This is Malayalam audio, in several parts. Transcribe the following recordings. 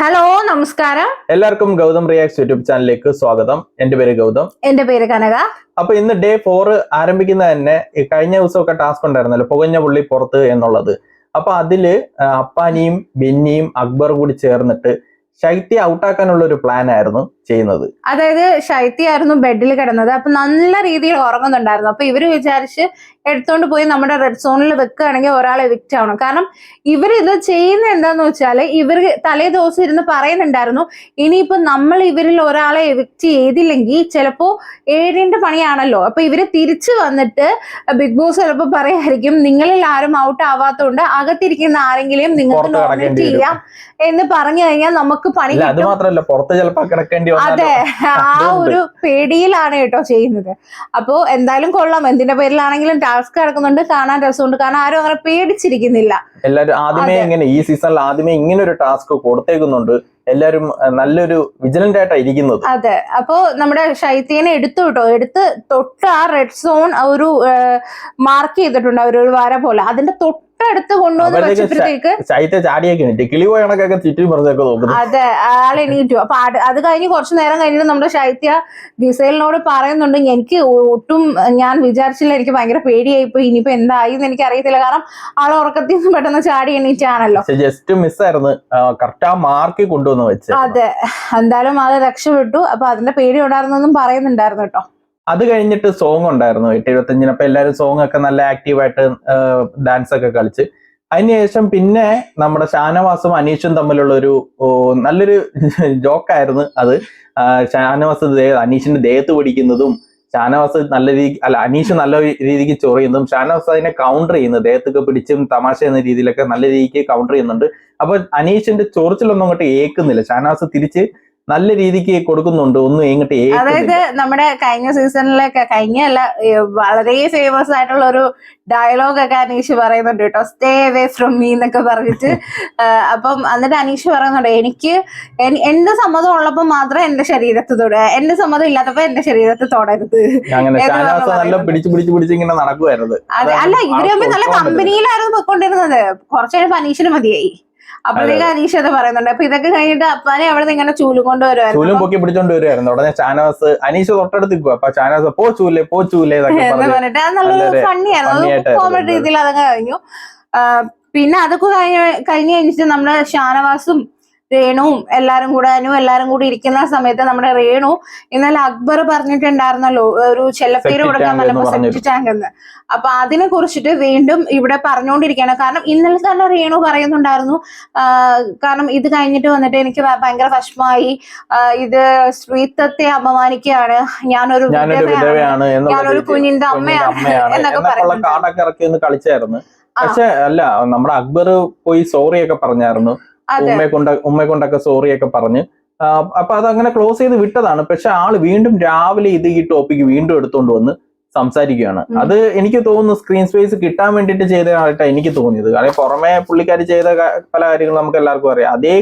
ഹലോ നമസ്കാരം. എല്ലാവർക്കും ഗൗതം റിയാക്ട്സ് യൂട്യൂബ് ചാനലിലേക്ക് സ്വാഗതം. എന്റെ പേര് ഗൗതം. എന്റെ പേര് കനക. അപ്പൊ ഇന്ന് ഡേ 4 ആരംഭിക്കുന്ന തന്നെ കഴിഞ്ഞ ദിവസമൊക്കെ ടാസ്ക് ഉണ്ടായിരുന്നല്ലോ, പുകഞ്ഞ പുള്ളി പുറത്ത് എന്നുള്ളത്. അപ്പൊ അതില് അപ്പാനിയും ബെന്നിയും അക്ബർ കൂടി ചേർന്നിട്ട് ശൈത്യ ഔട്ടാക്കാനുള്ള ഒരു പ്ലാൻ ആയിരുന്നു ചെയ്യുന്നത്. അതായത് ശൈത്യായിരുന്നു ബെഡിൽ കിടന്നത്. അപ്പൊ നല്ല രീതിയിൽ ഉറങ്ങുന്നുണ്ടായിരുന്നു. അപ്പൊ ഇവര് വിചാരിച്ച് എടുത്തോണ്ട് പോയി നമ്മുടെ റെഡ് സോണിൽ വെക്കുകയാണെങ്കിൽ ഒരാൾ എവിക്റ്റ് ആവണം. കാരണം ഇവർ ഇത് ചെയ്യുന്ന എന്താന്ന് വെച്ചാല് ഇവർ തലേ ദിവസം ഇരുന്ന് പറയുന്നുണ്ടായിരുന്നു, ഇനിയിപ്പോ നമ്മൾ ഇവരിൽ ഒരാളെ എവിക്റ്റ് ചെയ്തില്ലെങ്കിൽ ചിലപ്പോ ഏഴിന്റെ പണിയാണല്ലോ. അപ്പൊ ഇവര് തിരിച്ചു വന്നിട്ട് ബിഗ് ബോസ് ചിലപ്പോ പറയായിരിക്കും, നിങ്ങളിൽ ആരും ഔട്ട് ആവാത്തോണ്ട് അകത്തിരിക്കുന്ന ആരെങ്കിലും നിങ്ങൾക്ക് നോമിനേറ്റ് ചെയ്യാം എന്ന് പറഞ്ഞു കഴിഞ്ഞാൽ നമുക്ക് പണി കിട്ടും. അത് മാത്രമല്ല, പുറത്ത് ചിലപ്പോൾ കിടക്കേണ്ടി വന്നാലോ. അതെ, ആ ഒരു പേടിയിലാണ് കേട്ടോ ചെയ്യുന്നത്. അപ്പോ എന്തായാലും കൊള്ളാം. എന്തിന്റെ പേരിലാണെങ്കിലും ടാസ്ക് കിടക്കുന്നുണ്ട്, കാണാൻ രസമുണ്ട്. കാരണം ആരും അങ്ങനെ പേടിച്ചിരിക്കുന്നില്ല. എല്ലാരും ആദ്യമേ ഇങ്ങനെ ഈ സീസണിൽ ആദ്യമേ ഇങ്ങനെ ഒരു ടാസ്ക് കൊടുത്തേക്കുന്നുണ്ട്. എല്ലാരും നല്ലൊരു വിജിലന്റ് ആയിട്ടാണ് ഇരിക്കുന്നത്. അതെ, അപ്പോ നമ്മുടെ ശൈത്യനെ എടുത്ത് തൊട്ട് ആ റെഡ് സോൺ ഒരു മാർക്ക് ചെയ്തിട്ടുണ്ട്, ഒരു വര പോലെ. അതിന്റെ തൊട്ടടുത്ത് കൊണ്ടുവന്ന് വെച്ചപ്പോഴത്തേക്ക് ശൈത്യ ചാടിയൊക്കെ കിളി പോയ കണക്കൊക്കെ ചുറ്റി പുറത്തേക്ക് നോക്കുന്നു. അതെ, ആൾ എണീറ്റു. അപ്പൊ അത് കഴിഞ്ഞ് കുറച്ചു നേരം കഴിഞ്ഞിട്ട് നമ്മുടെ ശൈത്യ ഗിസേലിനോട് പറയുന്നുണ്ട്, എനിക്ക് ഒട്ടും ഞാൻ വിചാരിച്ചില്ല, എനിക്ക് ഭയങ്കര പേടിയായിപ്പോയി, ഇനിയിപ്പോ എന്തായി എന്ന് എനിക്ക് അറിയത്തില്ല. കാരണം ആൾ ഉറക്കത്തിൽ നിന്ന് പെട്ടെന്ന് ചാടി എണീറ്റാണല്ലോ. ജസ്റ്റ് മിസ്സായിരുന്നു, കറക്റ്റ് ആ മാർക്ക് കൊണ്ടുവന്ന് വെച്ച്. അതെ, എന്തായാലും അത് രക്ഷപ്പെട്ടു. അപ്പൊ അതിന്റെ പേടി ഉണ്ടായിരുന്നെന്നും പറയുന്നുണ്ടായിരുന്നു കേട്ടോ. അത് കഴിഞ്ഞിട്ട് സോങ് ഉണ്ടായിരുന്നു 8:25. അപ്പൊ എല്ലാവരും സോങ് ഒക്കെ നല്ല ആക്റ്റീവായിട്ട് ഡാൻസ് ഒക്കെ കളിച്ച് അതിനുശേഷം പിന്നെ നമ്മുടെ ഷാനവാസും അനീഷും തമ്മിലുള്ള ഒരു നല്ലൊരു ജോക്കായിരുന്നു അത്. ഷാനവാസ് അനീഷിന്റെ ദേഹത്ത് പിടിക്കുന്നതും, ഷാനവാസ് നല്ല രീതിക്ക് അനീഷ് നല്ല രീതിക്ക് ചൊറിയുന്നതും, ഷാനവാസ് അതിനെ കൗണ്ടർ ചെയ്യുന്നു, ദേഹത്തൊക്കെ പിടിച്ചും തമാശ എന്ന രീതിയിലൊക്കെ നല്ല രീതിക്ക് കൗണ്ടർ ചെയ്യുന്നുണ്ട്. അപ്പൊ അനീഷിന്റെ ചൊറിച്ചിലൊന്നും അങ്ങോട്ട് ഏക്കുന്നില്ല, ഷാനവാസ് തിരിച്ച് നല്ല രീതിക്ക് കൊടുക്കുന്നുണ്ട്, ഒന്നും എങ്ങോട്ട്. അതായത് നമ്മുടെ കഴിഞ്ഞ സീസണിലൊക്കെ വളരെ ഫേമസ് ആയിട്ടുള്ള ഒരു ഡയലോഗ് ഒക്കെ അനീഷ് പറയുന്നുണ്ട് കേട്ടോ, സ്റ്റേ അവേ ഫ്രം മീ എന്നൊക്കെ പറഞ്ഞിട്ട്. അപ്പം എന്നിട്ട് അനീഷ് പറയുന്നുണ്ട്, എനിക്ക് എന്റെ സമ്മതം ഉള്ളപ്പോ മാത്രം എന്റെ ശരീരത്ത് തൊടുക, എന്റെ സമ്മതം ഇല്ലാത്തപ്പോ എന്റെ ശരീരത്ത് തൊടരുത്. ഇങ്ങനെ നടക്കുമായിരുന്നു. അല്ല, ഇവര് തമ്മിൽ നല്ല കമ്പനിയിലായിരുന്നു പോയിക്കൊണ്ടിരുന്നത്. കുറച്ചു കഴിഞ്ഞപ്പോ അനീഷിന് മതിയായി. അപ്പോഴത്തേക്ക് അനീഷ് അത് പറയുന്നുണ്ട്. അപ്പൊ ഇതൊക്കെ കഴിഞ്ഞിട്ട് അപ്പാനെ അവിടെ നിന്ന് ഇങ്ങനെ ചൂലും ചൂലും പൊക്കി പിടിച്ചോണ്ട് വരുമായിരുന്നു. ഉടനെ ഷാനവാസ് അനീഷ് തൊട്ടടുത്ത് നിൽക്കുക. അപ്പൊ ഷാനവാസ് പോ ചൂലേ എന്ന് പറഞ്ഞിട്ട് അത് നല്ലൊരു ഫണ്ണിയായിരുന്നു. കോമഡി രീതിയിൽ അതങ്ങ് കഴിഞ്ഞു. പിന്നെ അതൊക്കെ കഴിഞ്ഞ് കഴിഞ്ഞിട്ട് നമ്മുടെ ഷാനവാസും രേണുവും എല്ലാരും കൂടി ഇരിക്കുന്ന സമയത്ത് നമ്മുടെ രേണു ഇന്നലെ അക്ബർ പറഞ്ഞിട്ടുണ്ടായിരുന്നല്ലോ ഒരു ചെല്ലപ്പേര് കൊടുക്കാൻ പറ്റുമ്പോ സെപ്റ്റി ടാങ്ക് എന്ന്. അപ്പൊ അതിനെ കുറിച്ചിട്ട് വീണ്ടും ഇവിടെ പറഞ്ഞുകൊണ്ടിരിക്കുകയാണ്. കാരണം ഇന്നലെ തന്നെ രേണു പറയുന്നുണ്ടായിരുന്നു, കാരണം ഇത് കഴിഞ്ഞിട്ട് വന്നിട്ട് എനിക്ക് ഭയങ്കര വിഷമമായി, ഇത് സ്ത്രീത്വത്തെ അപമാനിക്കുകയാണ്, ഞാനൊരു വിധവയാണ്, ഞാനൊരു കുഞ്ഞിന്റെ അമ്മയാണ് എന്നൊക്കെ പറയുന്നു. കളിച്ചായിരുന്നു. പക്ഷെ അല്ല, നമ്മുടെ അക്ബർ പോയി സോറി ഒക്കെ പറഞ്ഞായിരുന്നു, ഉമ്മയെ കൊണ്ടൊക്കെ സോറി ഒക്കെ പറഞ്ഞ്. അപ്പൊ അതങ്ങനെ ക്ലോസ് ചെയ്ത് വിട്ടതാണ്. പക്ഷെ ആള് വീണ്ടും രാവിലെ ഈ ടോപ്പിക്ക് വീണ്ടും എടുത്തുകൊണ്ട് വന്ന് സംസാരിക്കുകയാണ്. അത് എനിക്ക് തോന്നുന്നു സ്ക്രീൻ സ്പേസ് കിട്ടാൻ വേണ്ടിയിട്ട് ചെയ്തതായിട്ടാണ് എനിക്ക് തോന്നിയത്. കാരണം പുറമെ പുള്ളിക്കാരി ചെയ്ത പല കാര്യങ്ങളും നമുക്ക് എല്ലാവർക്കും അറിയാം. അതേ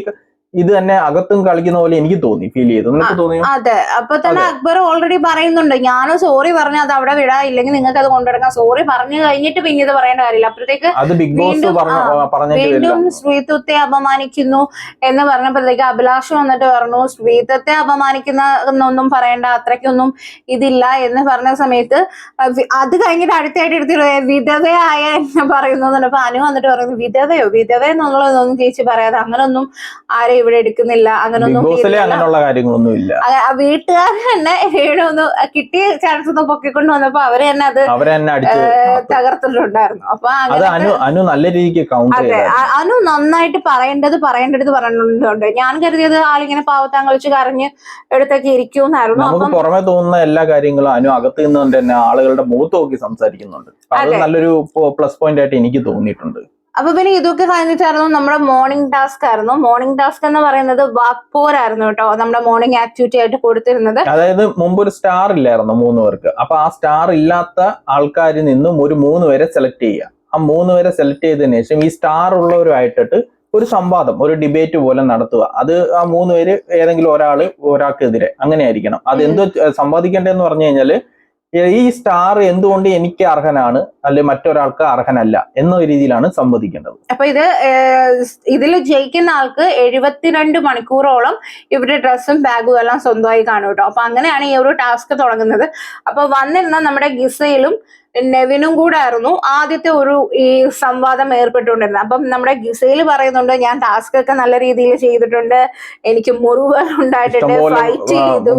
ഇത് തന്നെ അകത്തും കളിക്കുന്ന പോലെ എനിക്ക് ഫീൽ ചെയ്തു. തോന്നിയോ? അതെ, അപ്പൊ തന്നെ അക്ബർ ഓൾറെഡി പറയുന്നുണ്ട്, ഞാനും സോറി പറഞ്ഞു അത് അവിടെ വിടാ, ഇല്ലെങ്കിൽ നിങ്ങൾക്ക് അത് കൊണ്ടെടുക്കാം. സോറി പറഞ്ഞു കഴിഞ്ഞിട്ട് പിന്നെ ഇത് പറയേണ്ട കാര്യമില്ല. അപ്പോഴത്തേക്ക് വീണ്ടും സ്ത്രീത്വത്തെ അപമാനിക്കുന്നു എന്ന് പറഞ്ഞപ്പോഴത്തേക്ക് അഭിലാഷ് വന്നിട്ട് പറഞ്ഞു, സ്ത്രീത്വത്തെ അപമാനിക്കുന്നൊന്നും പറയേണ്ട, അത്രയ്ക്കൊന്നും ഇതില്ല എന്ന് പറഞ്ഞ സമയത്ത് അത് കഴിഞ്ഞിട്ട് അടുത്തായിട്ട് എടുത്തിട്ട് വിധവയായ എന്ന് പറയുന്നു. അപ്പൊ അനു വന്നിട്ട് പറയുന്നു, വിധവ എന്നുള്ളതൊന്നും ചേച്ചി പറയാതെ, അങ്ങനൊന്നും ആരെയും ഇവിടെ എടുക്കുന്നില്ല, അങ്ങനൊന്നും വീട്ടുകാർ തന്നെ രേണു കിട്ടിയ ചാൻസ് ഒന്ന് പൊക്കിക്കൊണ്ട് വന്നപ്പോ അവര് തന്നെ അത് തകർത്തിട്ടുണ്ടായിരുന്നു. അപ്പൊ അനു നല്ല രീതിക്ക് അതെ, അനു നന്നായിട്ട് പറയേണ്ടത് പറഞ്ഞിട്ടുണ്ട്. ഞാൻ കരുതിയത് ആളിങ്ങനെ പാവത്താൻ കളിച്ച് കരഞ്ഞ് എടുത്തൊക്കെ ഇരിക്കുമെന്നായിരുന്നു. നമുക്ക് പുറമെ തോന്നുന്ന എല്ലാ കാര്യങ്ങളും അനു അകത്ത് നിന്നുകൊണ്ട് തന്നെ ആളുകളുടെ മുഖത്ത് നോക്കി സംസാരിക്കുന്നുണ്ട്. അത് നല്ലൊരു പ്ലസ് പോയിന്റ് ആയിട്ട് എനിക്ക് തോന്നിയിട്ടുണ്ട്. അപ്പൊ പിന്നെ ഇതൊക്കെ കഴിഞ്ഞിട്ടായിരുന്നു നമ്മുടെ മോർണിംഗ് ടാസ്ക് ആയിരുന്നു. മോർണിംഗ് ടാസ്ക് എന്ന് പറയുന്നത് വാക്പോരായിരുന്നു കേട്ടോ, നമ്മുടെ മോർണിംഗ് ആക്ടിവിറ്റി ആയിട്ട് കൊടുത്തിരുന്നത്. അതായത് മുമ്പ് ഒരു സ്റ്റാർ ഇല്ലായിരുന്നു 3 പേർക്ക്. അപ്പൊ ആ സ്റ്റാർ ഇല്ലാത്ത ആൾക്കാരിൽ നിന്നും ഒരു 3 പേരെ സെലക്ട് ചെയ്യുക. ആ 3 പേരെ സെലക്ട് ചെയ്തതിനു ശേഷം ഈ സ്റ്റാർ ഉള്ളവരുമായിട്ടിട്ട് ഒരു സംവാദം, ഒരു ഡിബേറ്റ് പോലെ നടത്തുക. അത് ആ 3 പേര് ഏതെങ്കിലും ഒരാൾക്കെതിരെ അങ്ങനെ ആയിരിക്കണം. അത് എന്തോ സംവാദിക്കേണ്ടതെന്ന് പറഞ്ഞു കഴിഞ്ഞാല്, ഈ സ്റ്റാർ എന്തുകൊണ്ട് എനിക്ക് അർഹനാണ് അല്ലെ മറ്റൊരാൾക്ക് അർഹനല്ല എന്ന രീതിയിലാണ് സംവദിക്കേണ്ടത്. അപ്പൊ ഇതിൽ ജയിക്കുന്ന ആൾക്ക് 72 മണിക്കൂറോളം ഇവരുടെ ഡ്രസ്സും ബാഗും എല്ലാം സ്വന്തമായി കാണും കേട്ടോ. അപ്പൊ അങ്ങനെയാണ് ഈ ഒരു ടാസ്ക് തുടങ്ങുന്നത്. അപ്പൊ വന്നിരുന്ന നമ്മുടെ ഗിസയിലും നെവിനും കൂടെ ആയിരുന്നു ആദ്യത്തെ ഈ സംവാദം ഏർപ്പെട്ടുകൊണ്ടിരുന്നത്. അപ്പം നമ്മുടെ ഗിസയിൽ പറയുന്നുണ്ട്, ഞാൻ ടാസ്ക് ഒക്കെ നല്ല രീതിയിൽ ചെയ്തിട്ടുണ്ട്, എനിക്ക് മുറിവുകൾ ഉണ്ടായിട്ടുണ്ട്, ഫൈറ്റ് ചെയ്തു,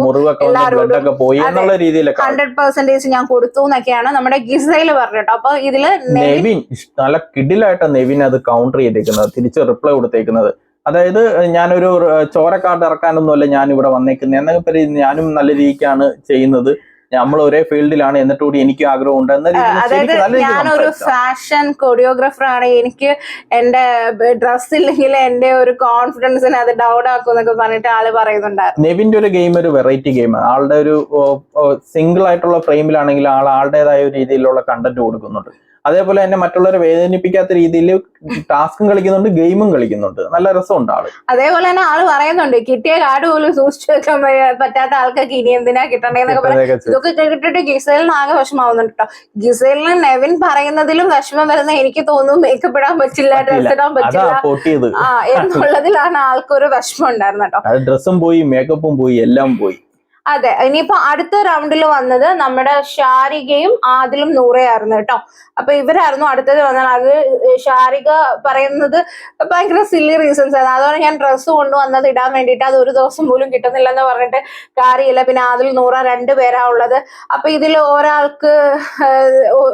എല്ലാവരോടും 100% ഞാൻ കൊടുത്തു എന്നൊക്കെയാണ് നമ്മുടെ ഗിസയിൽ പറഞ്ഞിട്ടോ. അപ്പൊ ഇതില് നെവിൻ നല്ല കിഡിലായിട്ട് നെവിൻ അത് കൗണ്ടർ ചെയ്തേക്കുന്നത്, തിരിച്ച് റിപ്ലൈ കൊടുത്തേക്കുന്നത്. അതായത് ഞാനൊരു ചോര കാർഡ് ഇറക്കാനൊന്നുമല്ല ഞാൻ ഇവിടെ വന്നേക്കുന്നത് എന്നൊക്കെ ഞാനും നല്ല രീതിക്കാണ് ചെയ്യുന്നത്, നമ്മൾ ഒരേ ഫീൽഡിലാണ്, എന്നിട്ട് കൂടി എനിക്ക് ആഗ്രഹമുണ്ട് എന്ന അതായത് ഞാനൊരു ഫാഷൻ കൊറിയോഗ്രാഫർ ആണ്, എനിക്ക് എന്റെ ഡ്രസ് ഇല്ലെങ്കിൽ എന്റെ ഒരു കോൺഫിഡൻസിനെ അത് ഡൗൺ ആക്കും എന്നൊക്കെ പറഞ്ഞിട്ട് ആള് പറയുന്നുണ്ടായിരുന്നു. നെവിന്റെ ഒരു ഗെയിം ഒരു വെറൈറ്റി ഗെയിമാണ്. ആളുടെ ഒരു സിംഗിൾ ആയിട്ടുള്ള ഫ്രെയിമിലാണെങ്കിൽ ആളുടേതായ ഒരു രീതിയിലുള്ള കണ്ടന്റ് കൊടുക്കുന്നുണ്ട്. അതേപോലെ തന്നെ മറ്റുള്ളവരെ വേദനിപ്പിക്കാത്ത രീതിയിൽ ടാസ്കും കളിക്കുന്നുണ്ട്, ഗെയിമും കളിക്കുന്നുണ്ട്. നല്ല രസമുണ്ട് ആള്. അതേപോലെ തന്നെ ആള് പറയുന്നുണ്ട്, കിട്ടിയ കാർഡ് പോലും സൂക്ഷിച്ചു വെക്കാൻ പറ്റാത്ത ആൾക്കാർക്ക് ഇനി എന്തിനാ കിട്ടണ്ടേന്നൊക്കെ പറയാം. ഇതൊക്കെ കേട്ടിട്ട് ഗിസേലിന് ആകെ വിഷമാവുന്നുണ്ട് കേട്ടോ. ഗിസേലിന് നെവിൻ പറയുന്നതിലും വിഷമം വരുന്ന എനിക്ക് തോന്നുന്നു മേക്കപ്പ് ഇടാൻ പറ്റില്ല, ഡ്രസ് ഇടാൻ പറ്റില്ല എന്നുള്ളതിലാണ് ആൾക്കൊരു വിഷമം ഉണ്ടായിരുന്നു കേട്ടോ. ഡ്രസ്സും പോയി, മേക്കപ്പും പോയി, എല്ലാം പോയി. അതെ, ഇനിയിപ്പോ അടുത്ത റൗണ്ടിൽ വന്നത് നമ്മുടെ ഷാരികയും ആദിലും നൂറയായിരുന്നു കേട്ടോ. അപ്പൊ ഇവരായിരുന്നു അടുത്തത് വന്നാൽ. അത് ഷാരിക പറയുന്നത് ഭയങ്കര സില്ലി റീസൺസ് ആയിരുന്നു. അതുകൊണ്ട് ഞാൻ ഡ്രസ്സ് കൊണ്ടുവന്നത് ഇടാൻ വേണ്ടിയിട്ട്, അത് ഒരു ദിവസം പോലും കിട്ടുന്നില്ലെന്ന് പറഞ്ഞിട്ട് കാര്യമില്ല. പിന്നെ ആദിൽ നൂറ 2 പേരാ ഉള്ളത്. അപ്പൊ ഇതിൽ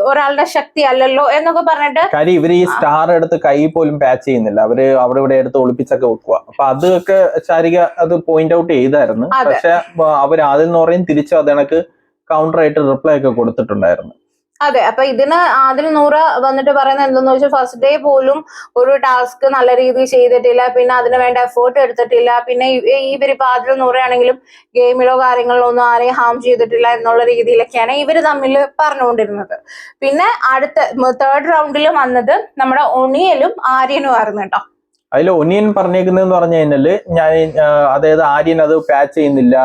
ഒരാളുടെ ശക്തി അല്ലല്ലോ എന്നൊക്കെ പറഞ്ഞിട്ട് കാര്യം ഇവര് ഈ സ്റ്റാർ എടുത്ത് കൈ പോലും പാച്ച് ചെയ്യുന്നില്ല, അവര് അവിടെ ഇവിടെ എടുത്ത് ഒളിപ്പിച്ചൊക്കെ വെക്കുക. അപ്പൊ അതൊക്കെ ഷാരിക അത് പോയിന്റ് ഔട്ട് ചെയ്തായിരുന്നു. പക്ഷെ അവർ ആദ്യം എന്ന് പറയും തിരിച്ചു അതെനക്ക് കൗണ്ടർ ആയിട്ട് റിപ്ലൈ ഒക്കെ കൊടുത്തിട്ടുണ്ടായിരുന്നു. അതെ, അപ്പൊ ഇതിന് ആദിൽ നൂറ വന്നിട്ട് പറയുന്നത് എന്തെന്ന് വെച്ചാൽ, ഫസ്റ്റ് ഡേ പോലും ഒരു ടാസ്ക് നല്ല രീതിയിൽ ചെയ്തിട്ടില്ല, പിന്നെ അതിന് വേണ്ട എഫേർട്ട് എടുത്തിട്ടില്ല, പിന്നെ ഇവരിപ്പോ ആദിൽ നൂറയാണെങ്കിലും ഗെയിമിലോ കാര്യങ്ങളിലോ ഒന്നും ആരെയും ഹാം ചെയ്തിട്ടില്ല എന്നുള്ള രീതിയിലൊക്കെയാണ് ഇവര് തമ്മിൽ പറഞ്ഞുകൊണ്ടിരുന്നത്. പിന്നെ അടുത്ത 3rd റൗണ്ടിൽ വന്നത് നമ്മുടെ ഒണിയലും ആര്യനും ആയിരുന്നു കേട്ടോ. അതിൽ ഒനിയൻ പറഞ്ഞേക്കുന്നതെന്ന് പറഞ്ഞു കഴിഞ്ഞാല് അതായത് ആര്യൻ അത് പാച്ച് ചെയ്യുന്നില്ല,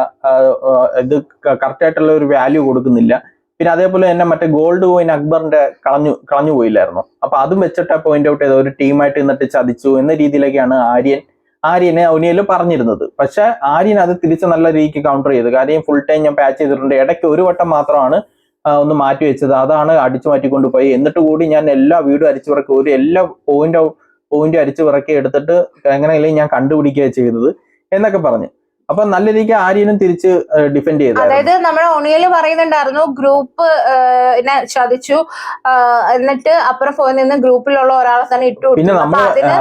ഇത് കറക്റ്റ് ആയിട്ടുള്ള ഒരു വാല്യൂ കൊടുക്കുന്നില്ല. പിന്നെ അതേപോലെ തന്നെ മറ്റേ ഗോൾഡ് കോയിൻ അക്ബറിന്റെ കളഞ്ഞു പോയില്ലായിരുന്നു. അപ്പൊ അതും വെച്ചിട്ട് പോയിന്റ് ഔട്ട് ചെയ്ത ഒരു ടീമായിട്ട് നിന്നിട്ട് ചതിച്ചു എന്ന രീതിയിലേക്കാണ് ആര്യനെ ഒനിയൽ പറഞ്ഞിരുന്നത്. പക്ഷെ ആര്യൻ അത് തിരിച്ച് നല്ല രീതിക്ക് കൗണ്ടർ ചെയ്തു. കാര്യം ഫുൾ ടൈം ഞാൻ പാച്ച് ചെയ്തിട്ടുണ്ട്, ഇടയ്ക്ക് ഒരു വട്ടം മാത്രമാണ് ഒന്ന് മാറ്റി വെച്ചത്, അതാണ് അടിച്ചു മാറ്റിക്കൊണ്ട് പോയി. എന്നിട്ട് കൂടി ഞാൻ എല്ലാ വീടും അരിച്ചു പറക്കി എല്ലാ പോയിന്റ് അരിച്ചു പിറക്കി എടുത്തിട്ട് എങ്ങനെയല്ലേ ഞാൻ കണ്ടുപിടിക്കുകയാണ് ചെയ്തത് എന്നൊക്കെ പറഞ്ഞു. അപ്പൊ നല്ല രീതിക്ക് ആര്യനും തിരിച്ച് ഡിഫെൻഡ് ചെയ്തു. അതായത് നമ്മുടെ ഒണിയല് പറയുന്നുണ്ടായിരുന്നു, ഗ്രൂപ്പ് ചതിച്ചു, എന്നിട്ട് അപ്പുറം പോയി നിന്ന് ഗ്രൂപ്പിലുള്ള ഒരാളെ തന്നെ ഇട്ടു കൊടുത്തു. അപ്പൊ അതിന്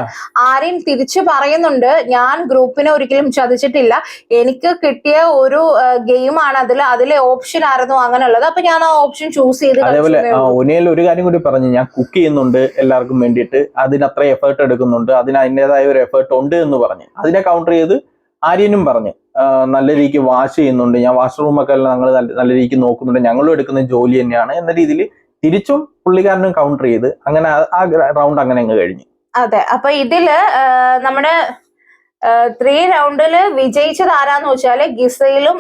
ആര്യൻ തിരിച്ചു പറയുന്നുണ്ട്, ഞാൻ ഗ്രൂപ്പിനെ ഒരിക്കലും ചതിച്ചിട്ടില്ല, എനിക്ക് കിട്ടിയ ഒരു ഗെയിമാണ് അതിലെ ഓപ്ഷൻ ആയിരുന്നു അങ്ങനെയുള്ളത്, അപ്പൊ ഞാൻ ആ ഓപ്ഷൻ ചൂസ് ചെയ്ത്. അതേപോലെ ഒനിയൽ ഒരു കാര്യം കൂടി പറഞ്ഞു, ഞാൻ കുക്ക് ചെയ്യുന്നുണ്ട് എല്ലാവർക്കും വേണ്ടിയിട്ട്, അതിനത്ര എഫേർട്ട് എടുക്കുന്നുണ്ട്, അതിൻ്റെതായ ഒരു എഫേർട്ട് ഉണ്ട് എന്ന് പറഞ്ഞു. അതിനെ കൗണ്ടർ ചെയ്ത് ആര്യനും പറഞ്ഞു, നല്ല രീതിക്ക് വാഷ് ചെയ്യുന്നുണ്ട്, ഞാൻ വാഷ്റൂമൊക്കെ ഞങ്ങൾ നല്ല രീതിക്ക് നോക്കുന്നുണ്ട്, ഞങ്ങളും എടുക്കുന്ന ജോലി തന്നെയാണ് എന്ന രീതിയിൽ തിരിച്ചും പുള്ളിക്കാരനും കൗണ്ടർ ചെയ്ത് അങ്ങനെ ആ റൗണ്ട് അങ്ങനെ അങ്ങ് കഴിഞ്ഞു. അതെ, അപ്പൊ ഇതില് നമ്മുടെ 3 റൗണ്ടില് വിജയിച്ചത് ആരാന്ന് വെച്ചാല് ഗിസയിലും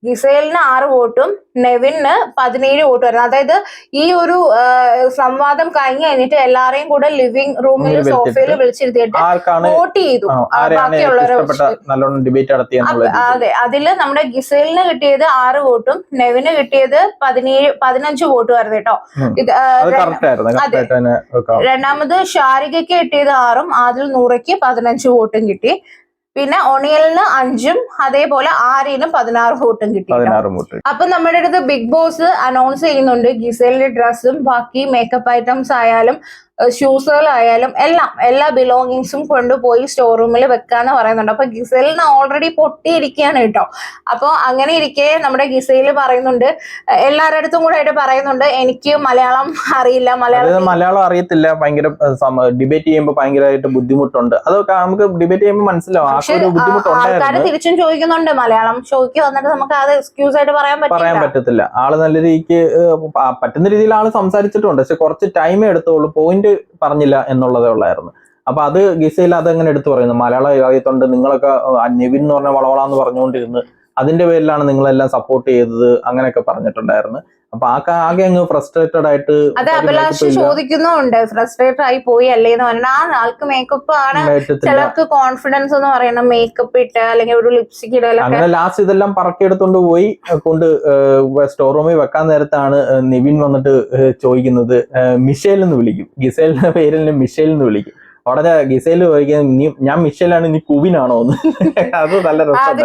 ഗിസേലിന് 6 വോട്ടും നെവിന് 17 വോട്ടും വരുന്നത്. അതായത് ഈ ഒരു സംവാദം കഴിഞ്ഞിട്ട് എല്ലാരെയും കൂടെ ലിവിംഗ് റൂമിൽ സോഫയിൽ വിളിച്ചിരുത്തിയിട്ട് വോട്ട് ചെയ്തു ബാക്കിയുള്ളവരെ. അതെ, അതില് നമ്മുടെ ഗിസേലിന് കിട്ടിയത് 6 വോട്ടും നെവിന് കിട്ടിയത് 15 വോട്ടും ആയിരുന്നു കേട്ടോ. രണ്ടാമത് ഷാരികയ്ക്ക് കിട്ടിയത് 6ഉം ആദിൽ നൂറയ്ക്ക് 15 വോട്ടും കിട്ടി. പിന്നെ ഒണിയലിന് 5ഉം അതേപോലെ ആര്യനും 16 വോട്ടും കിട്ടി. അപ്പൊ നമ്മുടെ അടുത്ത് ബിഗ് ബോസ് അനൗൺസ് ചെയ്യുന്നുണ്ട്, ഗിസേലിന്റെ ഡ്രസ്സും ബാക്കി മേക്കപ്പ് ഐറ്റംസ് ആയാലും ഷൂസുകളായാലും എല്ലാ ബിലോങ്ങിങ്സും കൊണ്ടുപോയി സ്റ്റോർ റൂമിൽ വെക്കാന്ന് പറയുന്നുണ്ട്. അപ്പൊ ഗിസേലിന് ഓൾറെഡി പൊട്ടിയിരിക്കുകയാണ് കേട്ടോ. അപ്പൊ അങ്ങനെ ഇരിക്കെ നമ്മുടെ ഗിസേല് പറയുന്നുണ്ട്, എല്ലാവരുടെ അടുത്തും കൂടെ ആയിട്ട് പറയുന്നുണ്ട്, എനിക്ക് മലയാളം അറിയില്ല, മലയാളം അറിയത്തില്ല, ഭയങ്കര ഡിബേറ്റ് ചെയ്യുമ്പോൾ ഭയങ്കരമായിട്ട് ബുദ്ധിമുട്ടുണ്ട്, അതൊക്കെ നമുക്ക് ഡിബേറ്റ് ചെയ്യുമ്പോൾ മനസ്സിലാവും. ആൾക്കാര് തിരിച്ചും ചോദിക്കുന്നുണ്ട്, മലയാളം ഷോയ്ക്ക് വന്നിട്ട് നമുക്ക് അത് എക്സ്ക്യൂസ് ആയിട്ട് പറയാൻ പറ്റത്തില്ല. ആള് നല്ല രീതിക്ക് പറ്റുന്ന രീതിയിൽ ആള് സംസാരിച്ചിട്ടുണ്ട്, പക്ഷെ കുറച്ച് ടൈമേ എടുത്തോളൂ, പോയിന്റ് പറഞ്ഞില്ല എന്നുള്ളതേ ഉള്ളായിരുന്നു. അപ്പൊ അത് ഗിസയിൽ അതെങ്ങനെ എടുത്തു പറയുന്നു, മലയാളം അറിയത്തുണ്ട്, നിങ്ങളൊക്കെ നെവിൻ എന്ന് പറഞ്ഞ വളവളാന്ന് പറഞ്ഞുകൊണ്ടിരുന്നു അതിന്റെ പേരിലാണ് നിങ്ങളെല്ലാം സപ്പോർട്ട് ചെയ്തത് അങ്ങനെയൊക്കെ പറഞ്ഞിട്ടുണ്ടായിരുന്നു. അപ്പൊ ആകെ അങ്ങ് ഫ്രസ്ട്രേറ്റഡ് ആയിട്ട് അത് അഭിലാഷ് ചോദിക്കുന്നുണ്ട്, ഫ്രസ്ട്രേറ്റഡ് ആയി പോയി അല്ലേന്ന് പറഞ്ഞാൽ ആ ആൾക്ക് മേക്കപ്പ് ആണ്, ചിലർക്ക് കോൺഫിഡൻസ് എന്ന് പറയുന്നത് മേക്കപ്പ് ഇട്ട് അല്ലെങ്കിൽ ഒരു ലിപ്സ്റ്റിക് ഇടലൊക്കെ. അങ്ങനെ ലാസ്റ്റ് ഇതെല്ലാം പറക്കിയെടുത്തോണ്ട് പോയി സ്റ്റോർ റൂമിൽ വെക്കാൻ നേരത്താണ് നിവിൻ വന്നിട്ട് ചോദിക്കുന്നത്, മിഷേൽ എന്ന് വിളിക്കും, ഗിസേലിന്റെ പേരിൽ മിഷേൽ എന്ന് വിളിക്കും. അവിടെ ഗിസേല് ചോദിക്കുന്നത് ഞാൻ മിഷേലാണ്, നീ കുവിനാണോ എന്ന്. അത് നല്ല രസം.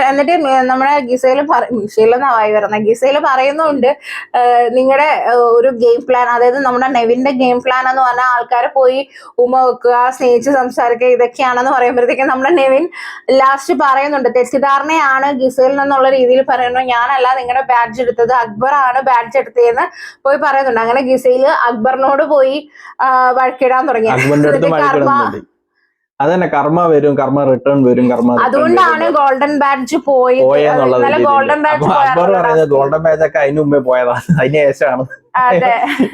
എന്നിട്ട് നമ്മുടെ മിഷേലെന്നായി വരുന്നത്, ഗിസേല് പറയുന്നുണ്ട് നിങ്ങളുടെ ഒരു ഗെയിം പ്ലാൻ, അതായത് നമ്മുടെ നെവിന്റെ ഗെയിം പ്ലാൻ എന്ന് പറഞ്ഞാൽ ആൾക്കാരെ പോയി ഉമ്മ വെക്കുക, സ്നേഹിച്ച് സംസാരിക്കുക, ഇതൊക്കെയാണെന്ന് പറയുമ്പോഴത്തേക്കും നമ്മുടെ നെവിൻ ലാസ്റ്റ് പറയുന്നുണ്ട്, തെറ്റിദ്ധാരണയാണ് ഗിസേൽ എന്നുള്ള രീതിയിൽ പറയുന്നു, ഞാനല്ല നിങ്ങളുടെ ബാഡ്ജ് എടുത്തത്, അക്ബർ ആണ് ബാഡ്ജ് എടുത്തതെന്ന് പോയി പറയുന്നുണ്ട്. അങ്ങനെ ഗിസേല് അക്ബറിനോട് പോയി വഴക്കിടാൻ തുടങ്ങി. അതന്നെ, കർമ്മ വരും, കർമ്മ റിട്ടേൺ വരും, കർമ്മ. അതുകൊണ്ടാണ് ഗോൾഡൻ ബാഡ്ജ് പോയെന്നുള്ളത്. ഗോൾഡൻ ബാഡ്ജ് പറയുന്നത് ഗോൾഡൻ ബാഡ്ജ് ഒക്കെ അതിന് മുമ്പേ പോയതാണ്, അതിന് ശേഷമാണ്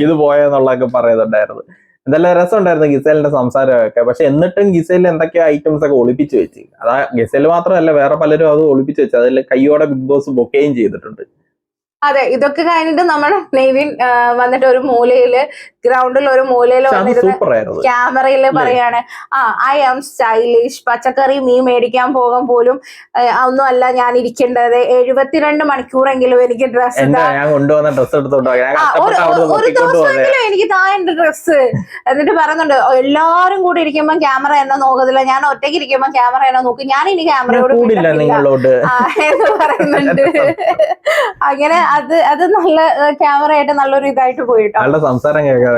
ഇത് പോയെന്നുള്ളതൊക്കെ പറയുന്നുണ്ടായിരുന്നു. എന്തെല്ലാം രസം ഉണ്ടായിരുന്നു ഗിസേലിന്റെ സംസാരമൊക്കെ. പക്ഷെ എന്നിട്ടും ഗിസേലിൽ എന്തൊക്കെയോ ഐറ്റംസ് ഒക്കെ ഒളിപ്പിച്ചു വെച്ച്. അതാ ഗിസേൽ മാത്രമല്ല, വേറെ പലരും അത് ഒളിപ്പിച്ചു വെച്ചു. അതിൽ കയ്യോടെ ബിഗ് ബോസ് ബൊക്കെയും ചെയ്തിട്ടുണ്ട്. അതെ, ഇതൊക്കെ കഴിഞ്ഞിട്ട് നമ്മുടെ നെവിൻ വന്നിട്ട് ഒരു മൂലയില്, ഗ്രൗണ്ടിൽ ഒരു മൂലയിൽ വന്നിരുന്ന് ക്യാമറയില് പറയാണ്, ഐ ആം സ്റ്റൈലിഷ്, പച്ചക്കറി മീൻ മേടിക്കാൻ പോകാൻ പോലും ഒന്നും അല്ല ഞാൻ ഇരിക്കേണ്ടത്, 72 മണിക്കൂറെങ്കിലും എനിക്ക് ഡ്രസ്സ്, ഒരു ദിവസമെങ്കിലും എനിക്ക് താ എന്റെ ഡ്രസ്സ്. എന്നിട്ട് പറയുന്നുണ്ട്, എല്ലാരും കൂടി ഇരിക്കുമ്പോ ക്യാമറ എന്നെ നോക്കത്തില്ല, ഞാൻ ഒറ്റയ്ക്ക് ഇരിക്കുമ്പോ ക്യാമറ എന്നെ നോക്കും, ഞാൻ ഇനി ക്യാമറയോട് എന്ന് പറയുന്നുണ്ട്. അങ്ങനെ അത് നല്ല ക്യാമറ ആയിട്ട് നല്ലൊരു ഇതായിട്ട് പോയിട്ടോ, നല്ല സംസാരം കേൾക്കാതെ.